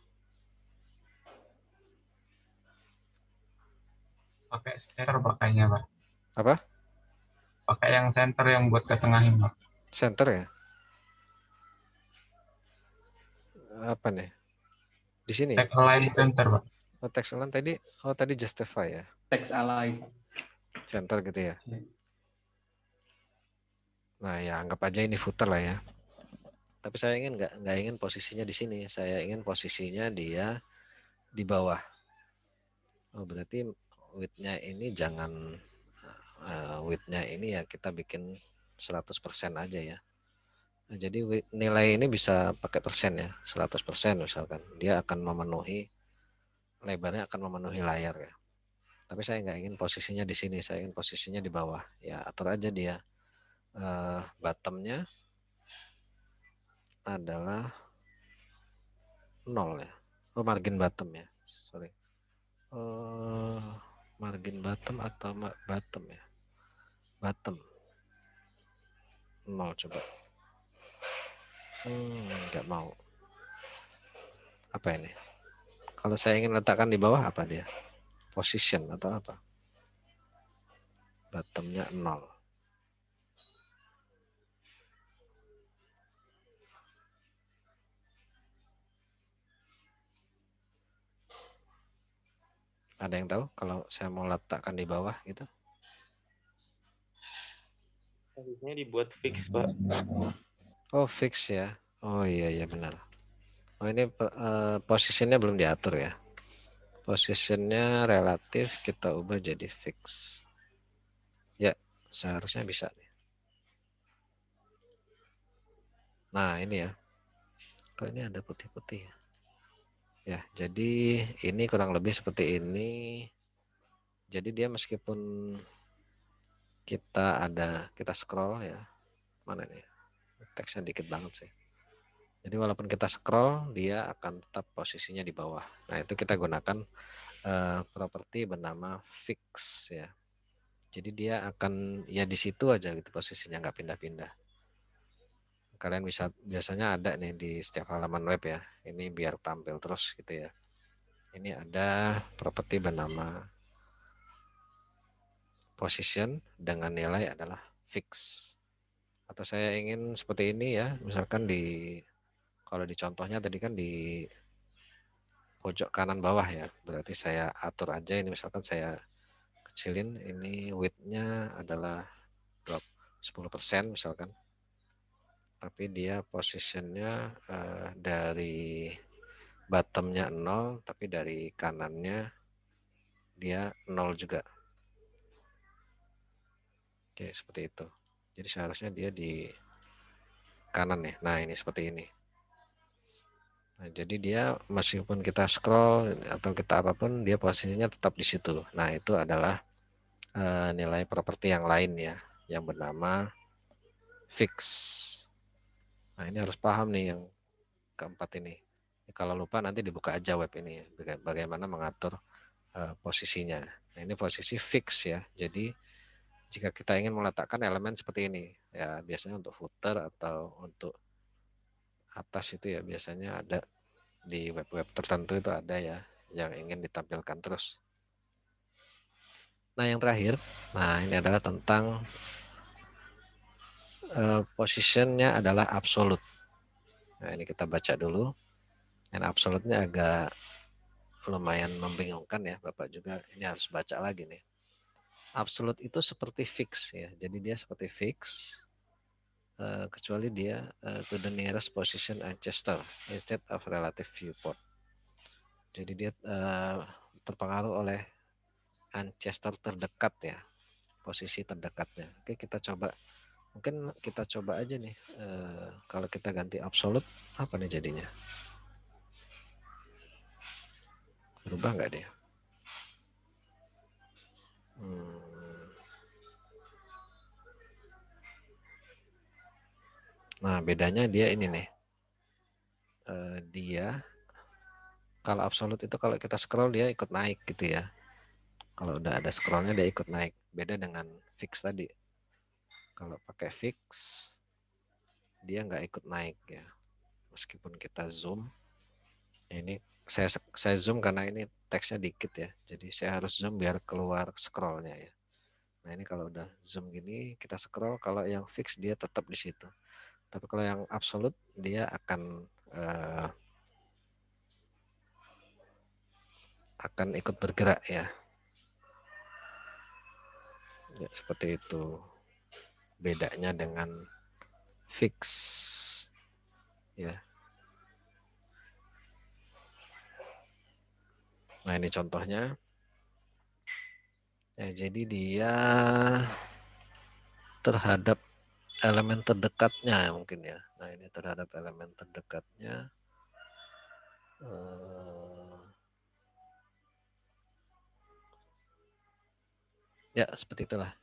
Speaker 3: Pakai center pakainya, Pak.
Speaker 1: Apa?
Speaker 3: Pakai yang center yang buat ketengahin, Pak.
Speaker 1: Center ya? Apa nih? Di sini?
Speaker 3: Tag align center, Pak.
Speaker 1: Oh, text align tadi justify ya?
Speaker 2: Text align.
Speaker 1: Center gitu ya? Nah ya anggap aja ini footer lah ya. Tapi saya ingin nggak ingin posisinya di sini. Saya ingin posisinya dia di bawah. Oh berarti width-nya ini jangan width-nya ini ya kita bikin 100% aja ya. Nah, jadi nilai ini bisa pakai persen ya, 100% misalkan. Dia akan memenuhi, lebarnya akan memenuhi layar ya. Tapi saya nggak ingin posisinya di sini, saya ingin posisinya di bawah. Ya atur aja dia. Bottomnya adalah 0 ya. Oh margin bottom ya, sorry. Margin bottom atau bottom ya? Bottom 0 coba. Nggak mau. Apa ini? Kalau saya ingin letakkan di bawah apa dia? Position atau apa? Bottomnya 0. Ada yang tahu kalau saya mau letakkan di bawah gitu?
Speaker 5: Harusnya dibuat fix, Pak.
Speaker 1: Oh fix ya. Oh iya benar. Oh ini posisinya belum diatur ya. Posisinya relatif kita ubah jadi fix. Ya seharusnya bisa nih. Nah ini ya. Kok ini ada putih-putih ya? Ya jadi ini kurang lebih seperti ini. Jadi dia meskipun kita scroll ya. Mana nih? Teksnya dikit banget sih. Jadi walaupun kita scroll, dia akan tetap posisinya di bawah. Nah itu kita gunakan properti bernama fix ya. Jadi dia akan ya di situ aja gitu posisinya, nggak pindah-pindah. Kalian bisa biasanya ada nih di setiap halaman web ya. Ini biar tampil terus gitu ya. Ini ada properti bernama position dengan nilai adalah fix. Atau saya ingin seperti ini ya, misalkan kalau di contohnya tadi kan di pojok kanan bawah ya, berarti saya atur aja ini misalkan saya kecilin ini width-nya adalah 10% misalkan, tapi dia positionnya dari bottomnya 0 tapi dari kanannya dia 0 juga. Oke seperti itu. Jadi seharusnya dia di kanan ya. Nah ini seperti ini. Nah, jadi dia meskipun kita scroll atau kita apapun dia posisinya tetap di situ. Nah itu adalah nilai properti yang lain ya yang bernama fix. Nah ini harus paham nih yang keempat ini. Kalau lupa nanti dibuka aja web ini bagaimana mengatur posisinya. Nah ini posisi fix ya. Jadi jika kita ingin meletakkan elemen seperti ini ya biasanya untuk footer atau untuk atas itu ya biasanya ada di web-web tertentu itu ada ya yang ingin ditampilkan terus. Nah yang terakhir, nah ini adalah tentang positionnya adalah absolute. Nah ini kita baca dulu. Dan absolute-nya agak lumayan membingungkan ya Bapak juga. Ini harus baca lagi nih. Absolute itu seperti fix ya. Jadi dia seperti fix kecuali dia to the nearest position ancestor instead of relative viewport. Jadi dia terpengaruh oleh ancestor terdekat ya, posisi terdekatnya. Oke kita coba, mungkin kita coba aja nih kalau kita ganti absolute apa nih jadinya? Berubah nggak dia? Nah, bedanya dia ini nih. Dia kalau absolut itu kalau kita scroll dia ikut naik gitu ya. Kalau udah ada scrollnya dia ikut naik. Beda dengan fix tadi. Kalau pakai fix dia nggak ikut naik ya. Meskipun kita zoom, ini saya zoom karena ini teksnya dikit ya. Jadi saya harus zoom biar keluar scrollnya ya. Nah ini kalau udah zoom gini kita scroll, kalau yang fix dia tetap di situ. Tapi kalau yang absolut dia akan ikut bergerak ya. Ya seperti itu. Bedanya dengan fix ya. Nah ini contohnya. Ya, jadi dia terhadap elemen terdekatnya mungkin ya. Nah ini terhadap elemen terdekatnya. Ya seperti itulah.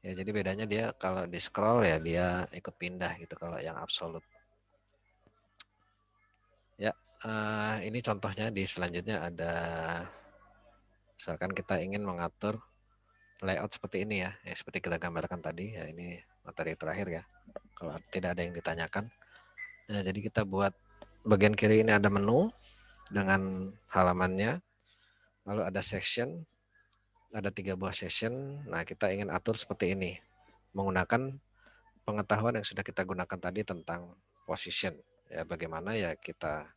Speaker 1: Ya jadi bedanya dia kalau di scroll ya dia ikut pindah gitu kalau yang absolut. Ya ini contohnya di selanjutnya ada, misalkan kita ingin mengatur layout seperti ini ya, seperti kita gambarkan tadi ya, ini materi terakhir ya. Kalau tidak ada yang ditanyakan, nah, jadi kita buat bagian kiri ini ada menu dengan halamannya, lalu ada section, ada 3 buah section. Nah kita ingin atur seperti ini menggunakan pengetahuan yang sudah kita gunakan tadi tentang position ya. Bagaimana ya kita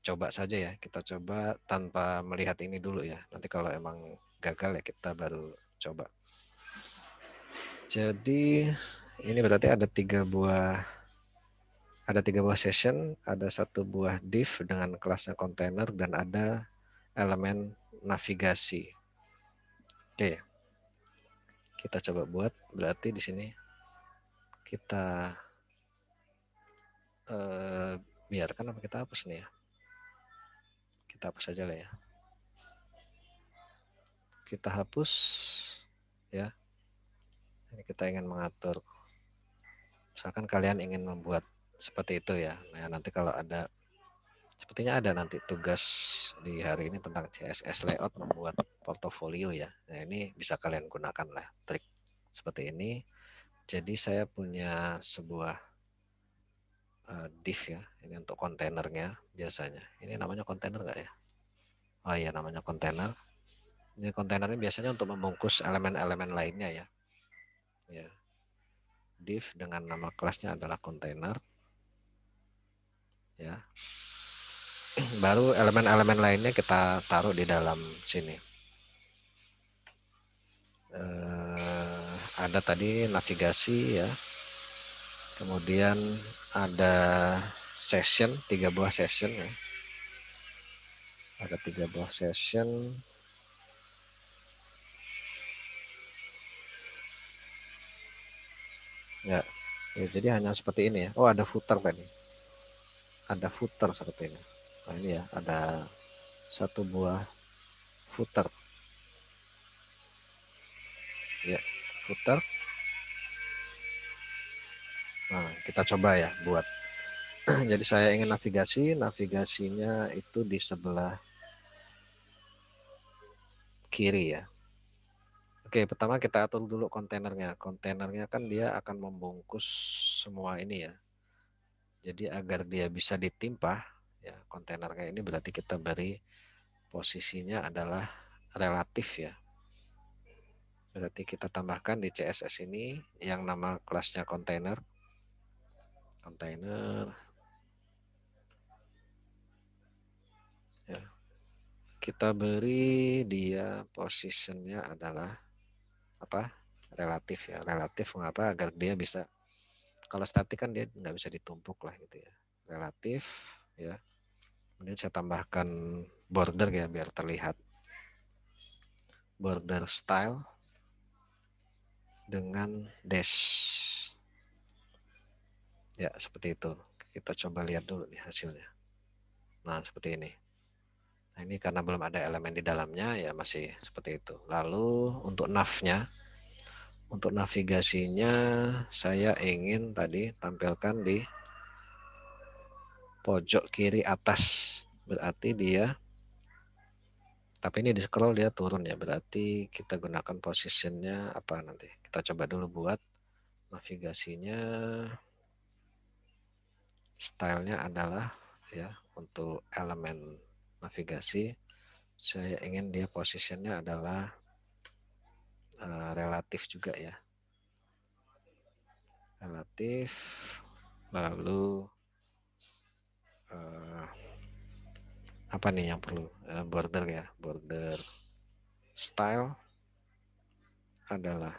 Speaker 1: coba saja ya, kita coba tanpa melihat ini dulu ya. Nanti kalau emang gagal ya kita baru coba. Jadi ini berarti ada 3 buah session, ada 1 buah div dengan kelasnya container, dan ada elemen navigasi. Oke. Kita coba buat, berarti di sini kita biarkan apa kita hapus nih ya. Kita hapus saja lah ya. Kita hapus ya. Ini kita ingin mengatur. Misalkan kalian ingin membuat seperti itu ya. Nah, nanti kalau ada, sepertinya ada nanti tugas di hari ini tentang CSS layout membuat portofolio ya. Nah, ini bisa kalian gunakan lah trik seperti ini. Jadi saya punya sebuah div ya. Ini untuk kontainernya biasanya. Ini namanya kontainer nggak ya? Oh iya, namanya kontainer. Ini kontainer ini biasanya untuk membungkus elemen-elemen lainnya ya. Ya. Div dengan nama kelasnya adalah kontainer. Ya. Baru elemen-elemen lainnya kita taruh di dalam sini. Ada tadi navigasi ya. Kemudian ada session, 3 buah session ya. Ada 3 buah session. Ya, jadi hanya seperti ini ya. Oh, ada footer tadi. Ada footer seperti ini. Nah ini ya, ada 1 buah footer. Ya, footer. Nah, kita coba ya buat. Jadi saya ingin navigasi, navigasinya itu di sebelah kiri ya. Oke, pertama kita atur dulu kontainernya. Kontainernya kan dia akan membungkus semua ini ya. Jadi agar dia bisa ditimpah ya, kontainernya ini berarti kita beri posisinya adalah relatif ya. Berarti kita tambahkan di CSS ini yang nama kelasnya kontainer. Kontainer. Ya. Kita beri dia posisinya adalah apa? Relatif ya. Relatif mengapa? Agar dia bisa, kalau statik kan dia nggak bisa ditumpuk lah gitu ya. Relatif ya. Kemudian saya tambahkan border ya biar terlihat. Border style dengan dash. Ya seperti itu. Kita coba lihat dulu nih hasilnya. Nah seperti ini. Nah ini karena belum ada elemen di dalamnya ya masih seperti itu. Lalu untuk nav-nya Untuk navigasinya saya ingin tadi tampilkan di pojok kiri atas. Berarti dia, tapi ini di scroll dia turun ya. Berarti kita gunakan positionnya apa nanti. Kita coba dulu buat navigasinya. Stylenya adalah ya untuk elemen navigasi. Saya ingin dia positionnya adalah relatif juga ya. Relatif. Lalu apa nih yang perlu? Border ya. Border style adalah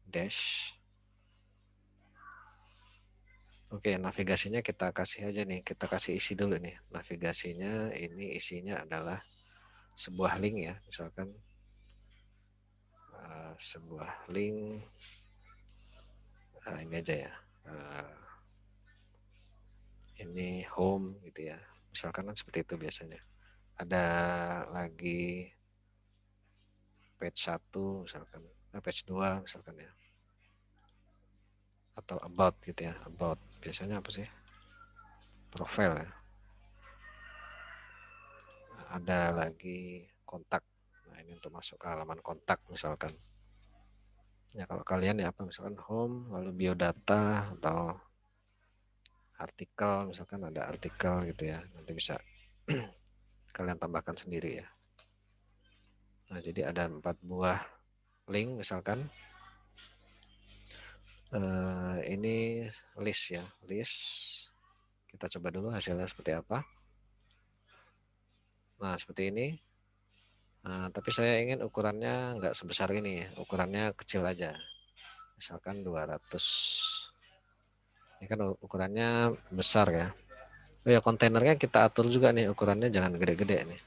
Speaker 1: dash. Oke, navigasinya kita kasih aja nih. Kita kasih isi dulu nih. Navigasinya ini isinya adalah sebuah link ya. Misalkan sebuah link. Ini aja ya. Ini home gitu ya. Misalkan kan seperti itu biasanya. Ada lagi page 1 misalkan, page 2 misalkan ya. Atau about gitu ya, about. Biasanya apa sih? Profile ya. Ada lagi kontak. Nah, ini untuk masuk ke halaman kontak misalkan. Ya kalau kalian ya apa misalkan home, lalu biodata atau artikel, misalkan ada artikel gitu ya. Nanti bisa kalian tambahkan sendiri ya. Nah, jadi ada 4 buah link misalkan. Ini list ya, list. Kita coba dulu hasilnya seperti apa. Nah, seperti ini. Nah, tapi saya ingin ukurannya nggak sebesar ini ya, ukurannya kecil aja. Misalkan 200. Ini kan ukurannya besar ya. Oh ya, kontainernya kita atur juga nih, ukurannya jangan gede-gede nih.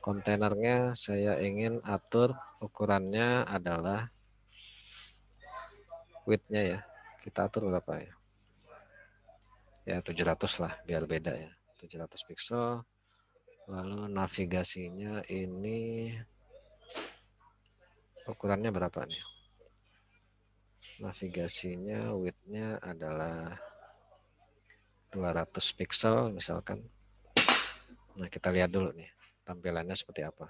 Speaker 1: Kontainernya saya ingin atur ukurannya adalah width-nya ya. Kita atur berapa ya? Ya 700 lah biar beda ya. 700 pixel. Lalu navigasinya ini ukurannya berapa nih? Navigasinya width-nya adalah 200 pixel misalkan. Nah, kita lihat dulu nih tampilannya seperti apa.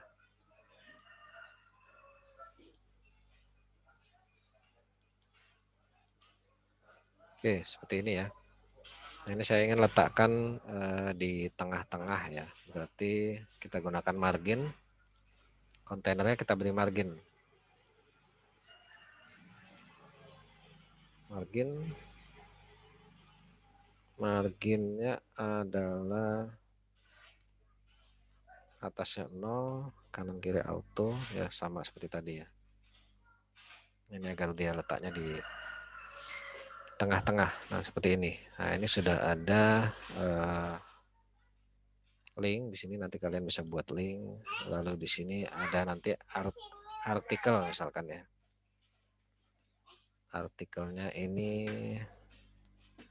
Speaker 1: Oke, seperti ini ya. Nah, ini saya ingin letakkan di tengah-tengah ya. Berarti kita gunakan margin. Kontainernya kita beri margin. Marginnya adalah atasnya 0, kanan kiri auto ya, sama seperti tadi ya. Ini agar dia letaknya di tengah-tengah. Nah, seperti ini. Nah, ini sudah ada link di sini, nanti kalian bisa buat link. Lalu di sini ada nanti artikel misalkan ya. Artikelnya ini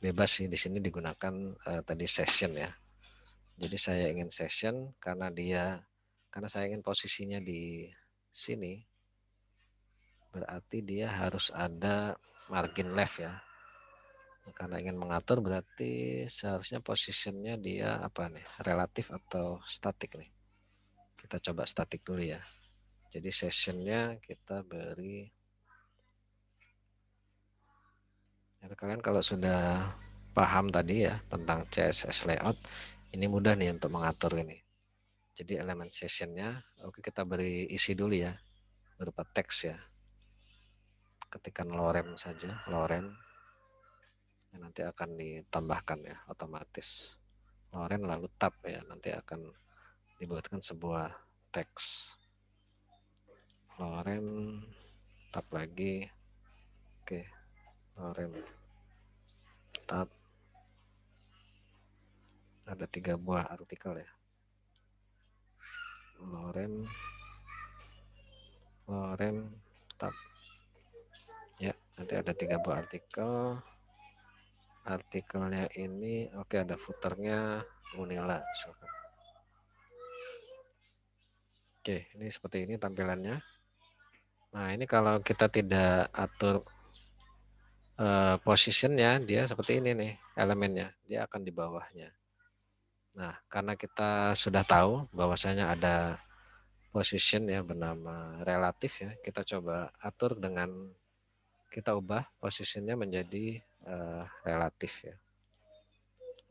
Speaker 1: bebas sih, di sini digunakan tadi session ya. Jadi saya ingin session karena saya ingin posisinya di sini. Berarti dia harus ada margin left ya. Karena ingin mengatur berarti seharusnya positionnya dia apa nih, relatif atau statik nih. Kita coba statik dulu ya. Jadi sessionnya kita beri. Ya, kalian kalau sudah paham tadi ya tentang CSS layout, ini mudah nih untuk mengatur ini. Jadi elemen sessionnya, oke, kita beri isi dulu ya, berupa teks ya. Ketikkan lorem saja, lorem. Nanti akan ditambahkan ya otomatis. Lorem lalu tab ya, nanti akan dibuatkan sebuah teks. Lorem tab lagi. Oke, lorem tab. Ada 3 buah artikel ya. Lorem tab. Ya, nanti ada 3 buah artikel. Artikelnya ini oke, ada footernya Unila misalkan. Oke, ini seperti ini tampilannya. Nah, ini kalau kita tidak atur positionnya, dia seperti ini nih elemennya, dia akan di bawahnya. Nah, karena kita sudah tahu bahwasanya ada position ya bernama relatif ya, kita coba atur dengan kita ubah positionnya menjadi relatif ya.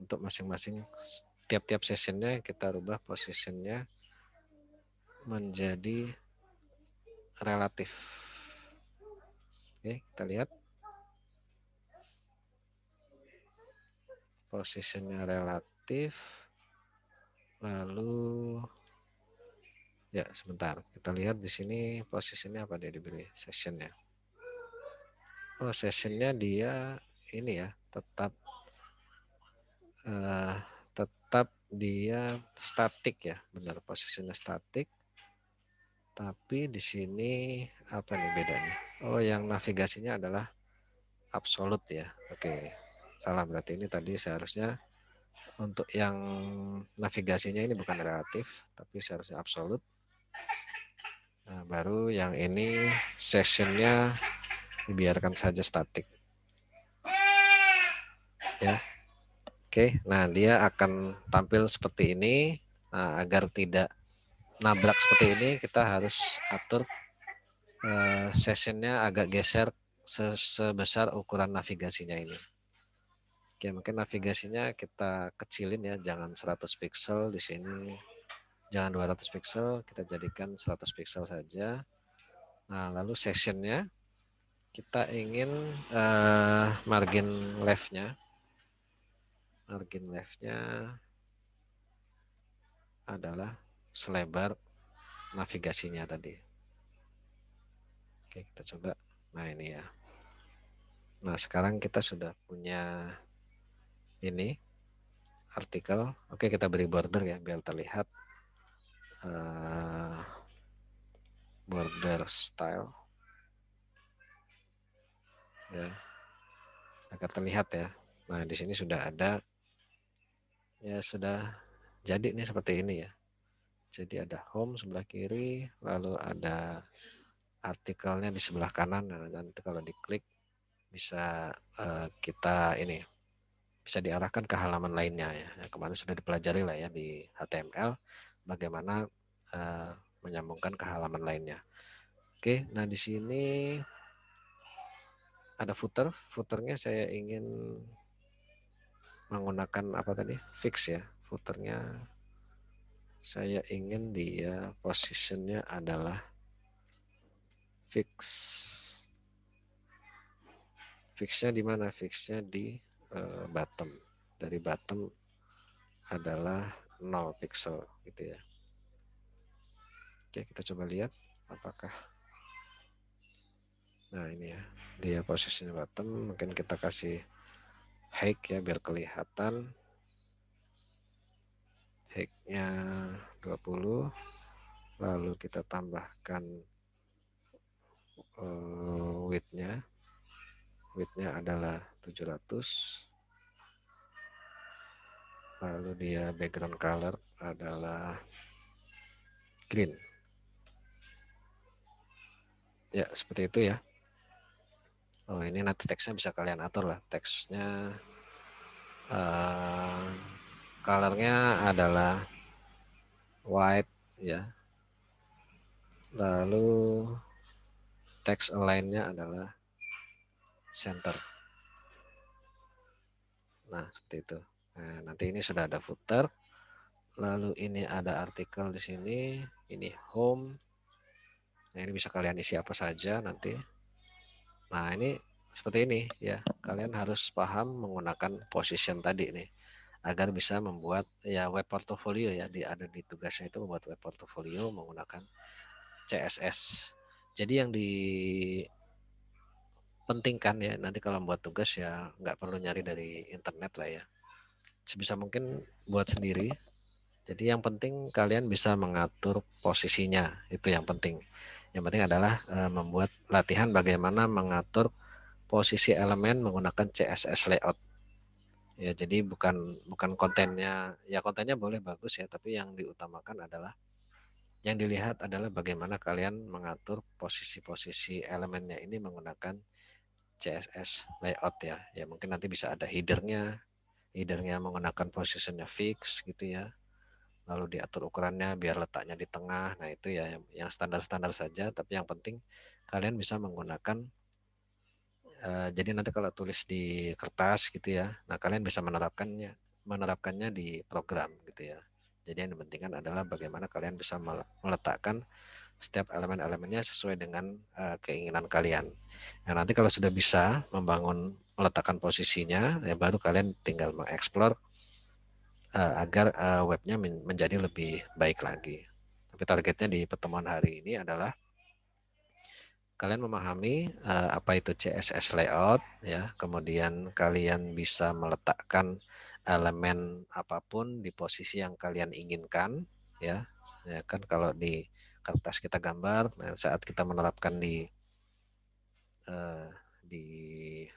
Speaker 1: Untuk masing-masing tiap-tiap sessionnya kita rubah positionnya menjadi relatif. Oke, kita lihat posisinya relatif, lalu ya sebentar kita lihat di sini posisinya apa dia diberi sessionnya. Oh, sessionnya dia ini ya tetap dia statik ya, benar posisinya statik. Tapi di sini apa nih bedanya? Oh, yang navigasinya adalah absolut ya. Oke, salah berarti ini tadi seharusnya untuk yang navigasinya ini bukan relatif, tapi seharusnya absolut. Nah, baru yang ini sessionnya dibiarkan saja statik. Ya, oke. Nah, dia akan tampil seperti ini. Nah, agar tidak nabrak seperti ini, kita harus atur sessionnya agak geser sebesar ukuran navigasinya ini. Oke, mungkin navigasinya kita kecilin ya, jangan 100 pixel di sini. Jangan 200 pixel, kita jadikan 100 pixel saja. Nah, lalu sessionnya kita ingin margin left-nya adalah selebar navigasinya tadi. Oke, kita coba. Nah, ini ya. Nah, sekarang kita sudah punya ini artikel. Oke, kita beri border ya biar terlihat border style ya, agar terlihat ya. Nah, di sini sudah ada ya, sudah jadi nih seperti ini ya. Jadi ada home sebelah kiri, lalu ada artikelnya di sebelah kanan. Nah, nanti kalau diklik bisa kita ini bisa diarahkan ke halaman lainnya ya. Kemarin sudah dipelajari lah ya di HTML bagaimana menyambungkan ke halaman lainnya. Oke, nah di sini ada footer. Footernya saya ingin menggunakan apa tadi? Fix ya. Footernya saya ingin dia positionnya adalah fix. Fixnya di mana? Fixnya di bottom. Dari bottom adalah 0 pixel gitu ya. Oke, kita coba lihat apakah. Nah, ini ya. Dia posisinya bottom, mungkin kita kasih height ya biar kelihatan. Height-nya 20. Lalu kita tambahkan width-nya. Width-nya adalah 700. Lalu dia background color adalah green. Ya, seperti itu ya. Oh, ini nanti teksnya bisa kalian atur lah. Teksnya colornya adalah white ya. Lalu text align-nya adalah center. Nah, seperti itu. Nah, nanti ini sudah ada footer. Lalu ini ada artikel di sini. Ini home. Nah, ini bisa kalian isi apa saja nanti. Nah, ini seperti ini ya. Kalian harus paham menggunakan position tadi nih agar bisa membuat ya web portfolio ya. Ada di tugasnya itu membuat web portfolio menggunakan CSS. Jadi yang dipentingkan ya nanti kalau membuat tugas ya nggak perlu nyari dari internet lah ya. Sebisa mungkin buat sendiri. Jadi yang penting kalian bisa mengatur posisinya, itu yang penting. Yang penting adalah membuat latihan bagaimana mengatur posisi elemen menggunakan CSS layout. Ya, jadi bukan kontennya, ya kontennya boleh bagus ya, tapi yang diutamakan adalah Yang dilihat adalah bagaimana kalian mengatur posisi-posisi elemennya ini menggunakan CSS layout ya. Ya mungkin nanti bisa ada headernya menggunakan positionnya fix gitu ya. Lalu diatur ukurannya biar letaknya di tengah. Nah itu ya yang standar-standar saja. Tapi yang penting kalian bisa menggunakan. Jadi nanti kalau tulis di kertas gitu ya, nah kalian bisa menerapkannya di program gitu ya. Jadi yang dipentingkan adalah bagaimana kalian bisa meletakkan setiap elemen-elemennya sesuai dengan keinginan kalian. Nah, nanti kalau sudah bisa meletakkan posisinya, ya baru kalian tinggal mengeksplor agar webnya menjadi lebih baik lagi. Tapi targetnya di pertemuan hari ini adalah kalian memahami apa itu CSS layout ya, kemudian kalian bisa meletakkan elemen apapun di posisi yang kalian inginkan ya. Ya kan kalau di kertas kita gambar, nah saat kita menerapkan eh, di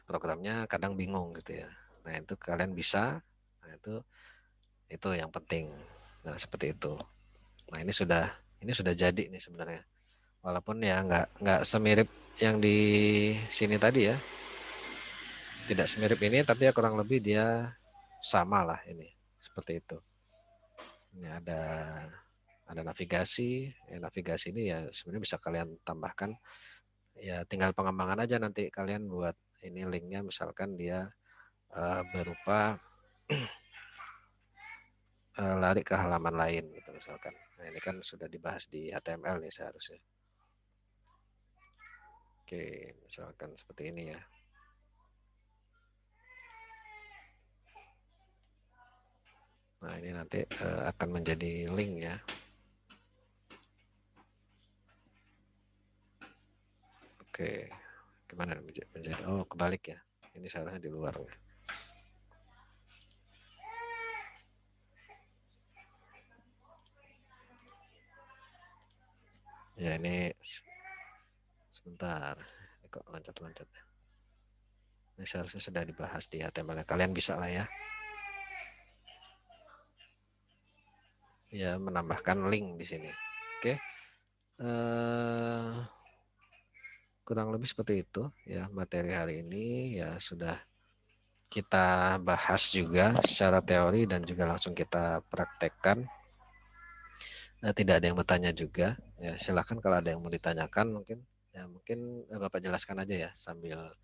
Speaker 1: programnya kadang bingung gitu ya. Nah, itu kalian bisa. Nah, itu yang penting. Nah, seperti itu. Nah, ini sudah jadi nih sebenarnya. Walaupun ya nggak semirip yang di sini tadi ya, tidak semirip ini, tapi ya kurang lebih dia sama lah ini, seperti itu. Ini ada navigasi, navigasi ini ya sebenarnya bisa kalian tambahkan, ya tinggal pengembangan aja nanti kalian buat ini linknya, misalkan dia berupa lari ke halaman lain gitu misalkan. Nah ini kan sudah dibahas di HTML nih seharusnya. Oke, misalkan seperti ini ya. Nah, ini nanti akan menjadi link ya. Oke, gimana menjadi? Oh, kebalik ya. Ini seharusnya di luar. Ya, ini sebentar. Ini kok loncat-loncat. Ini seharusnya sudah dibahas di HTML. Kalian bisa lah ya. Ya, menambahkan link di sini. Oke. Kurang lebih seperti itu ya materi hari ini ya sudah kita bahas juga secara teori dan juga langsung kita praktekkan. Tidak ada yang bertanya juga ya, silakan kalau ada yang mau ditanyakan mungkin Bapak jelaskan aja ya sambil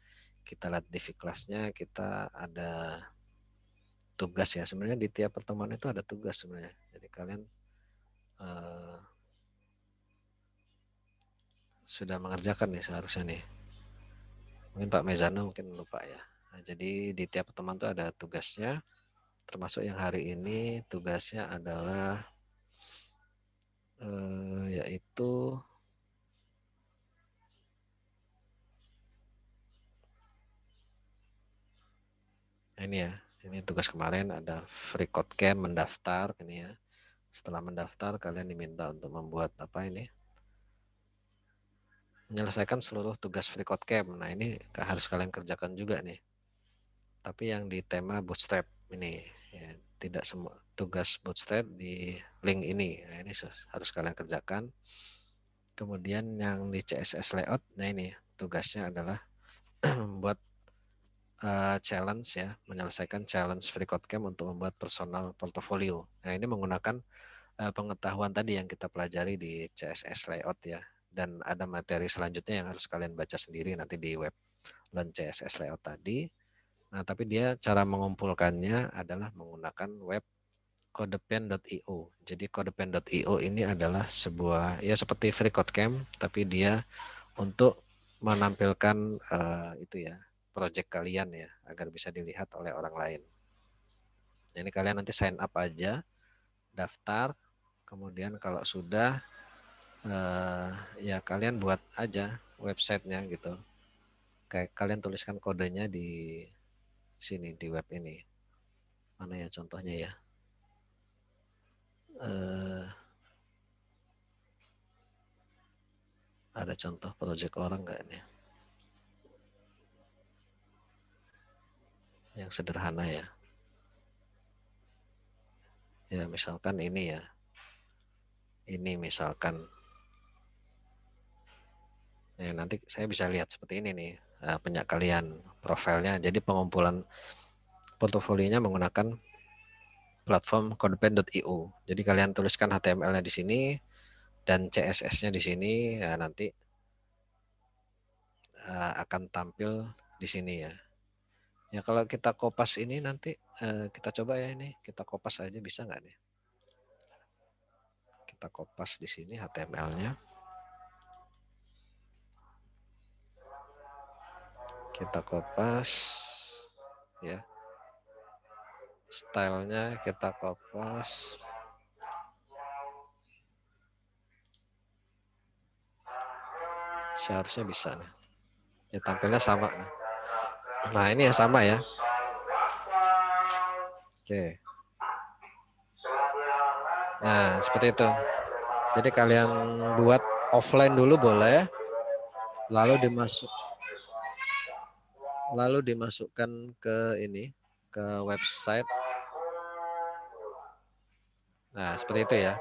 Speaker 1: kita lihat di kelasnya. Kita ada tugas ya, sebenarnya di tiap pertemuan itu ada tugas sebenarnya, jadi kalian sudah mengerjakan nih seharusnya nih. Mungkin Pak Mezano mungkin lupa ya. Nah, jadi di tiap pertemuan itu ada tugasnya, termasuk yang hari ini tugasnya adalah yaitu ini ya. Ini tugas kemarin ada free code camp, mendaftar ini ya. Setelah mendaftar kalian diminta untuk membuat apa ini? Menyelesaikan seluruh tugas free code camp. Nah, ini harus kalian kerjakan juga nih. Tapi yang di tema bootstrap ini ya, tidak semua tugas bootstrap di link ini. Nah, ini harus kalian kerjakan. Kemudian yang di CSS layout, nah ini tugasnya adalah membuat challenge ya, menyelesaikan challenge FreeCodeCamp untuk membuat personal portfolio. Nah, ini menggunakan pengetahuan tadi yang kita pelajari di CSS layout ya. Dan ada materi selanjutnya yang harus kalian baca sendiri nanti di web Learn CSS layout tadi. Nah, tapi dia cara mengumpulkannya adalah menggunakan web codepen.io. Jadi codepen.io ini adalah sebuah ya seperti FreeCodeCamp, tapi dia untuk menampilkan itu ya project kalian ya agar bisa dilihat oleh orang lain. Nah, ini kalian nanti sign up aja, daftar, kemudian kalau sudah ya kalian buat aja websitenya gitu. Kayak kalian tuliskan kodenya di sini di web ini. Mana ya contohnya ya? Ada contoh project orang nggak nih? Yang sederhana ya. Ya misalkan ini ya. ini misalkan. Nanti saya bisa lihat seperti ini nih penyakalian profilnya. Jadi pengumpulan portofolionya menggunakan platform codepen.io. Jadi kalian tuliskan HTML-nya di sini dan CSS-nya di sini. Ya, nanti akan tampil di sini ya. Ya kalau kita kopas ini nanti kita coba ya ini. Kita kopas aja bisa nggak nih? Kita kopas di sini HTML-nya. Kita kopas ya. Stylenya kita kopas. Seharusnya bisa nih. Ya tampilnya sama nih. Nah ini yang sama ya. Oke. Nah seperti itu. Jadi kalian buat offline dulu boleh. Lalu dimasukkan ke ini, ke website. Nah seperti itu ya.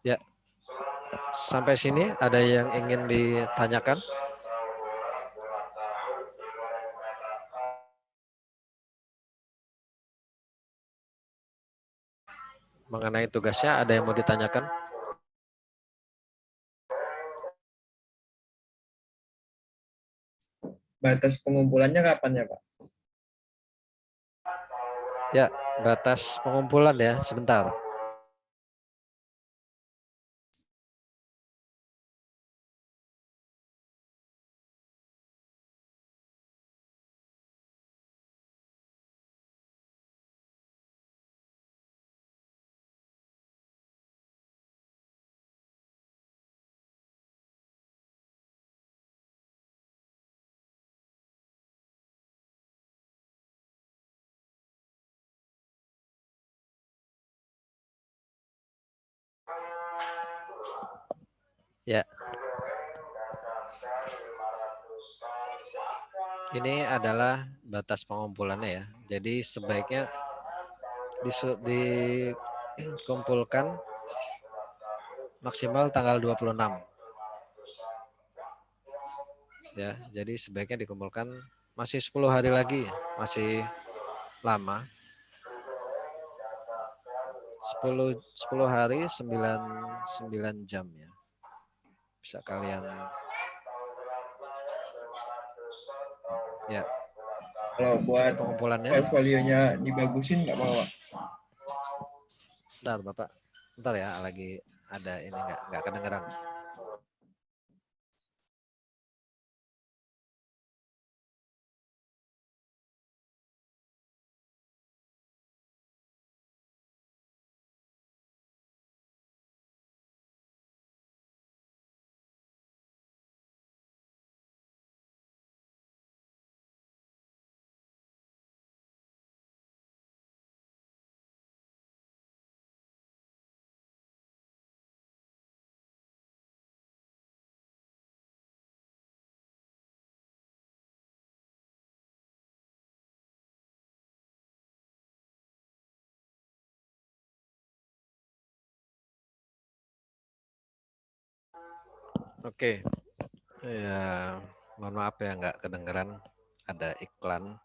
Speaker 1: Ya. Sampai sini ada yang ingin ditanyakan? Mengenai tugasnya ada yang mau ditanyakan?
Speaker 6: Batas pengumpulannya kapan ya, Pak?
Speaker 1: Ya, batas pengumpulan ya, sebentar. Ya. Ini adalah batas pengumpulannya ya. Jadi sebaiknya dikumpulkan maksimal tanggal 26. Ya, jadi sebaiknya dikumpulkan masih 10 hari lagi, masih lama. 10 hari 9 jam ya. Bisa kalian ya.
Speaker 6: Kalau buat
Speaker 1: pengumpulannya
Speaker 6: portfolionya dibagusin nggak mau, Pak?
Speaker 1: Bentar Bapak. Bentar ya, lagi ada ini nggak kedengeran. Oke. Ya, mohon maaf ya nggak kedengeran, ada iklan.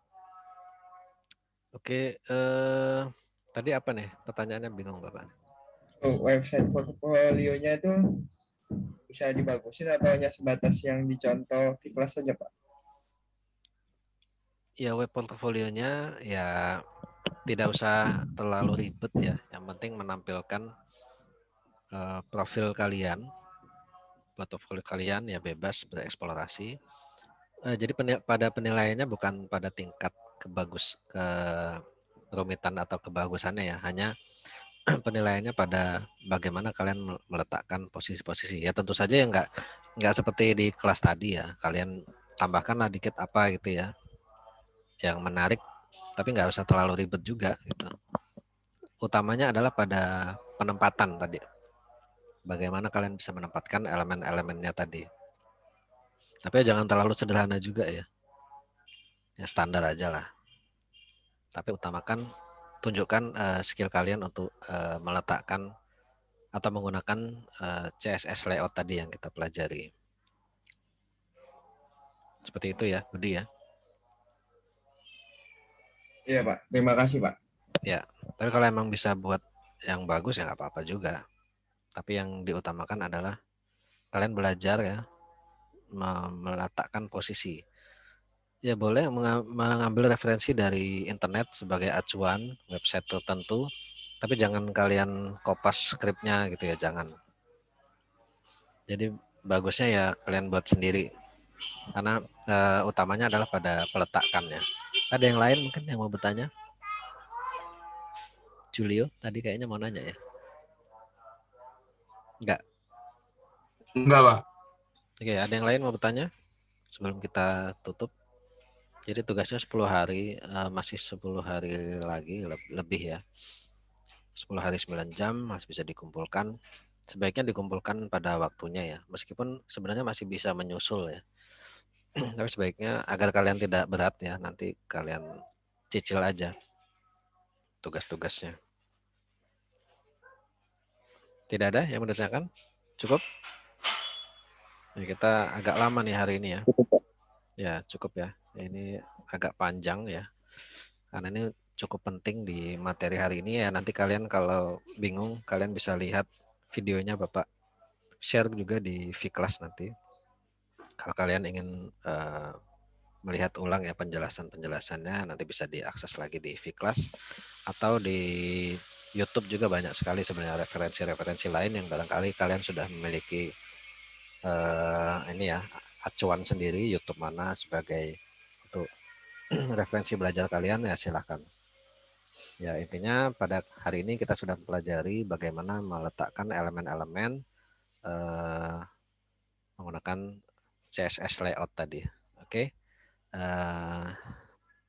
Speaker 1: Oke, tadi apa nih pertanyaannya, bingung Bapak?
Speaker 6: Website portfolionya itu bisa dibagusin atau hanya sebatas yang dicontoh di kelas saja, Pak?
Speaker 1: Ya web portofolionya ya tidak usah terlalu ribet ya. Yang penting menampilkan profil kalian, portofolio kalian ya bebas bereksplorasi. Jadi pada penilaiannya bukan pada tingkat kerumitan atau kebagusannya ya, hanya penilaiannya pada bagaimana kalian meletakkan posisi-posisi. Ya tentu saja ya nggak seperti di kelas tadi ya. Kalian tambahkanlah dikit apa gitu ya, yang menarik, tapi nggak usah terlalu ribet juga gitu. Utamanya adalah pada penempatan tadi. Bagaimana kalian bisa menempatkan elemen-elemennya tadi. Tapi jangan terlalu sederhana juga ya. Ya standar aja lah. Tapi utamakan tunjukkan skill kalian untuk meletakkan atau menggunakan CSS layout tadi yang kita pelajari. Seperti itu ya, Budi ya.
Speaker 6: Iya Pak, terima kasih Pak.
Speaker 1: Ya, tapi kalau emang bisa buat yang bagus ya nggak apa-apa juga. Tapi yang diutamakan adalah kalian belajar ya meletakkan posisi. Ya boleh mengambil referensi dari internet sebagai acuan website tertentu, tapi jangan kalian kopas skripnya gitu ya, jangan. Jadi bagusnya ya kalian buat sendiri, karena utamanya adalah pada peletakannya. Ada yang lain mungkin yang mau bertanya? Julio tadi kayaknya mau nanya ya?
Speaker 3: Enggak, Pak.
Speaker 1: Oke, ada yang lain mau bertanya sebelum kita tutup? Jadi tugasnya 10 hari, masih 10 hari lagi lebih ya. 10 hari 9 jam masih bisa dikumpulkan. Sebaiknya dikumpulkan pada waktunya ya. Meskipun sebenarnya masih bisa menyusul ya. Tapi sebaiknya agar kalian tidak berat ya, nanti kalian cicil aja tugas-tugasnya. Tidak ada yang menanyakan? Cukup? Ya, kita agak lama nih hari ini ya. Ya, cukup ya. Ini agak panjang ya. Karena ini cukup penting di materi hari ini ya. Nanti kalian kalau bingung, kalian bisa lihat videonya Bapak share juga di Vclass nanti. Kalau kalian ingin melihat ulang ya penjelasannya, nanti bisa diakses lagi di Vclass atau di YouTube juga banyak sekali sebenarnya referensi-referensi lain yang barangkali kalian sudah memiliki ini ya acuan sendiri YouTube mana sebagai untuk referensi belajar kalian ya silahkan. Ya intinya pada hari ini kita sudah mempelajari bagaimana meletakkan elemen-elemen menggunakan CSS layout tadi. Oke.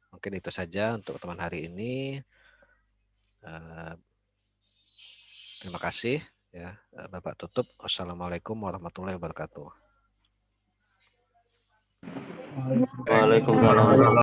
Speaker 1: Mungkin itu saja untuk teman hari ini. Terima kasih ya. Bapak tutup. Wassalamualaikum warahmatullahi wabarakatuh.
Speaker 5: Waalaikumsalam.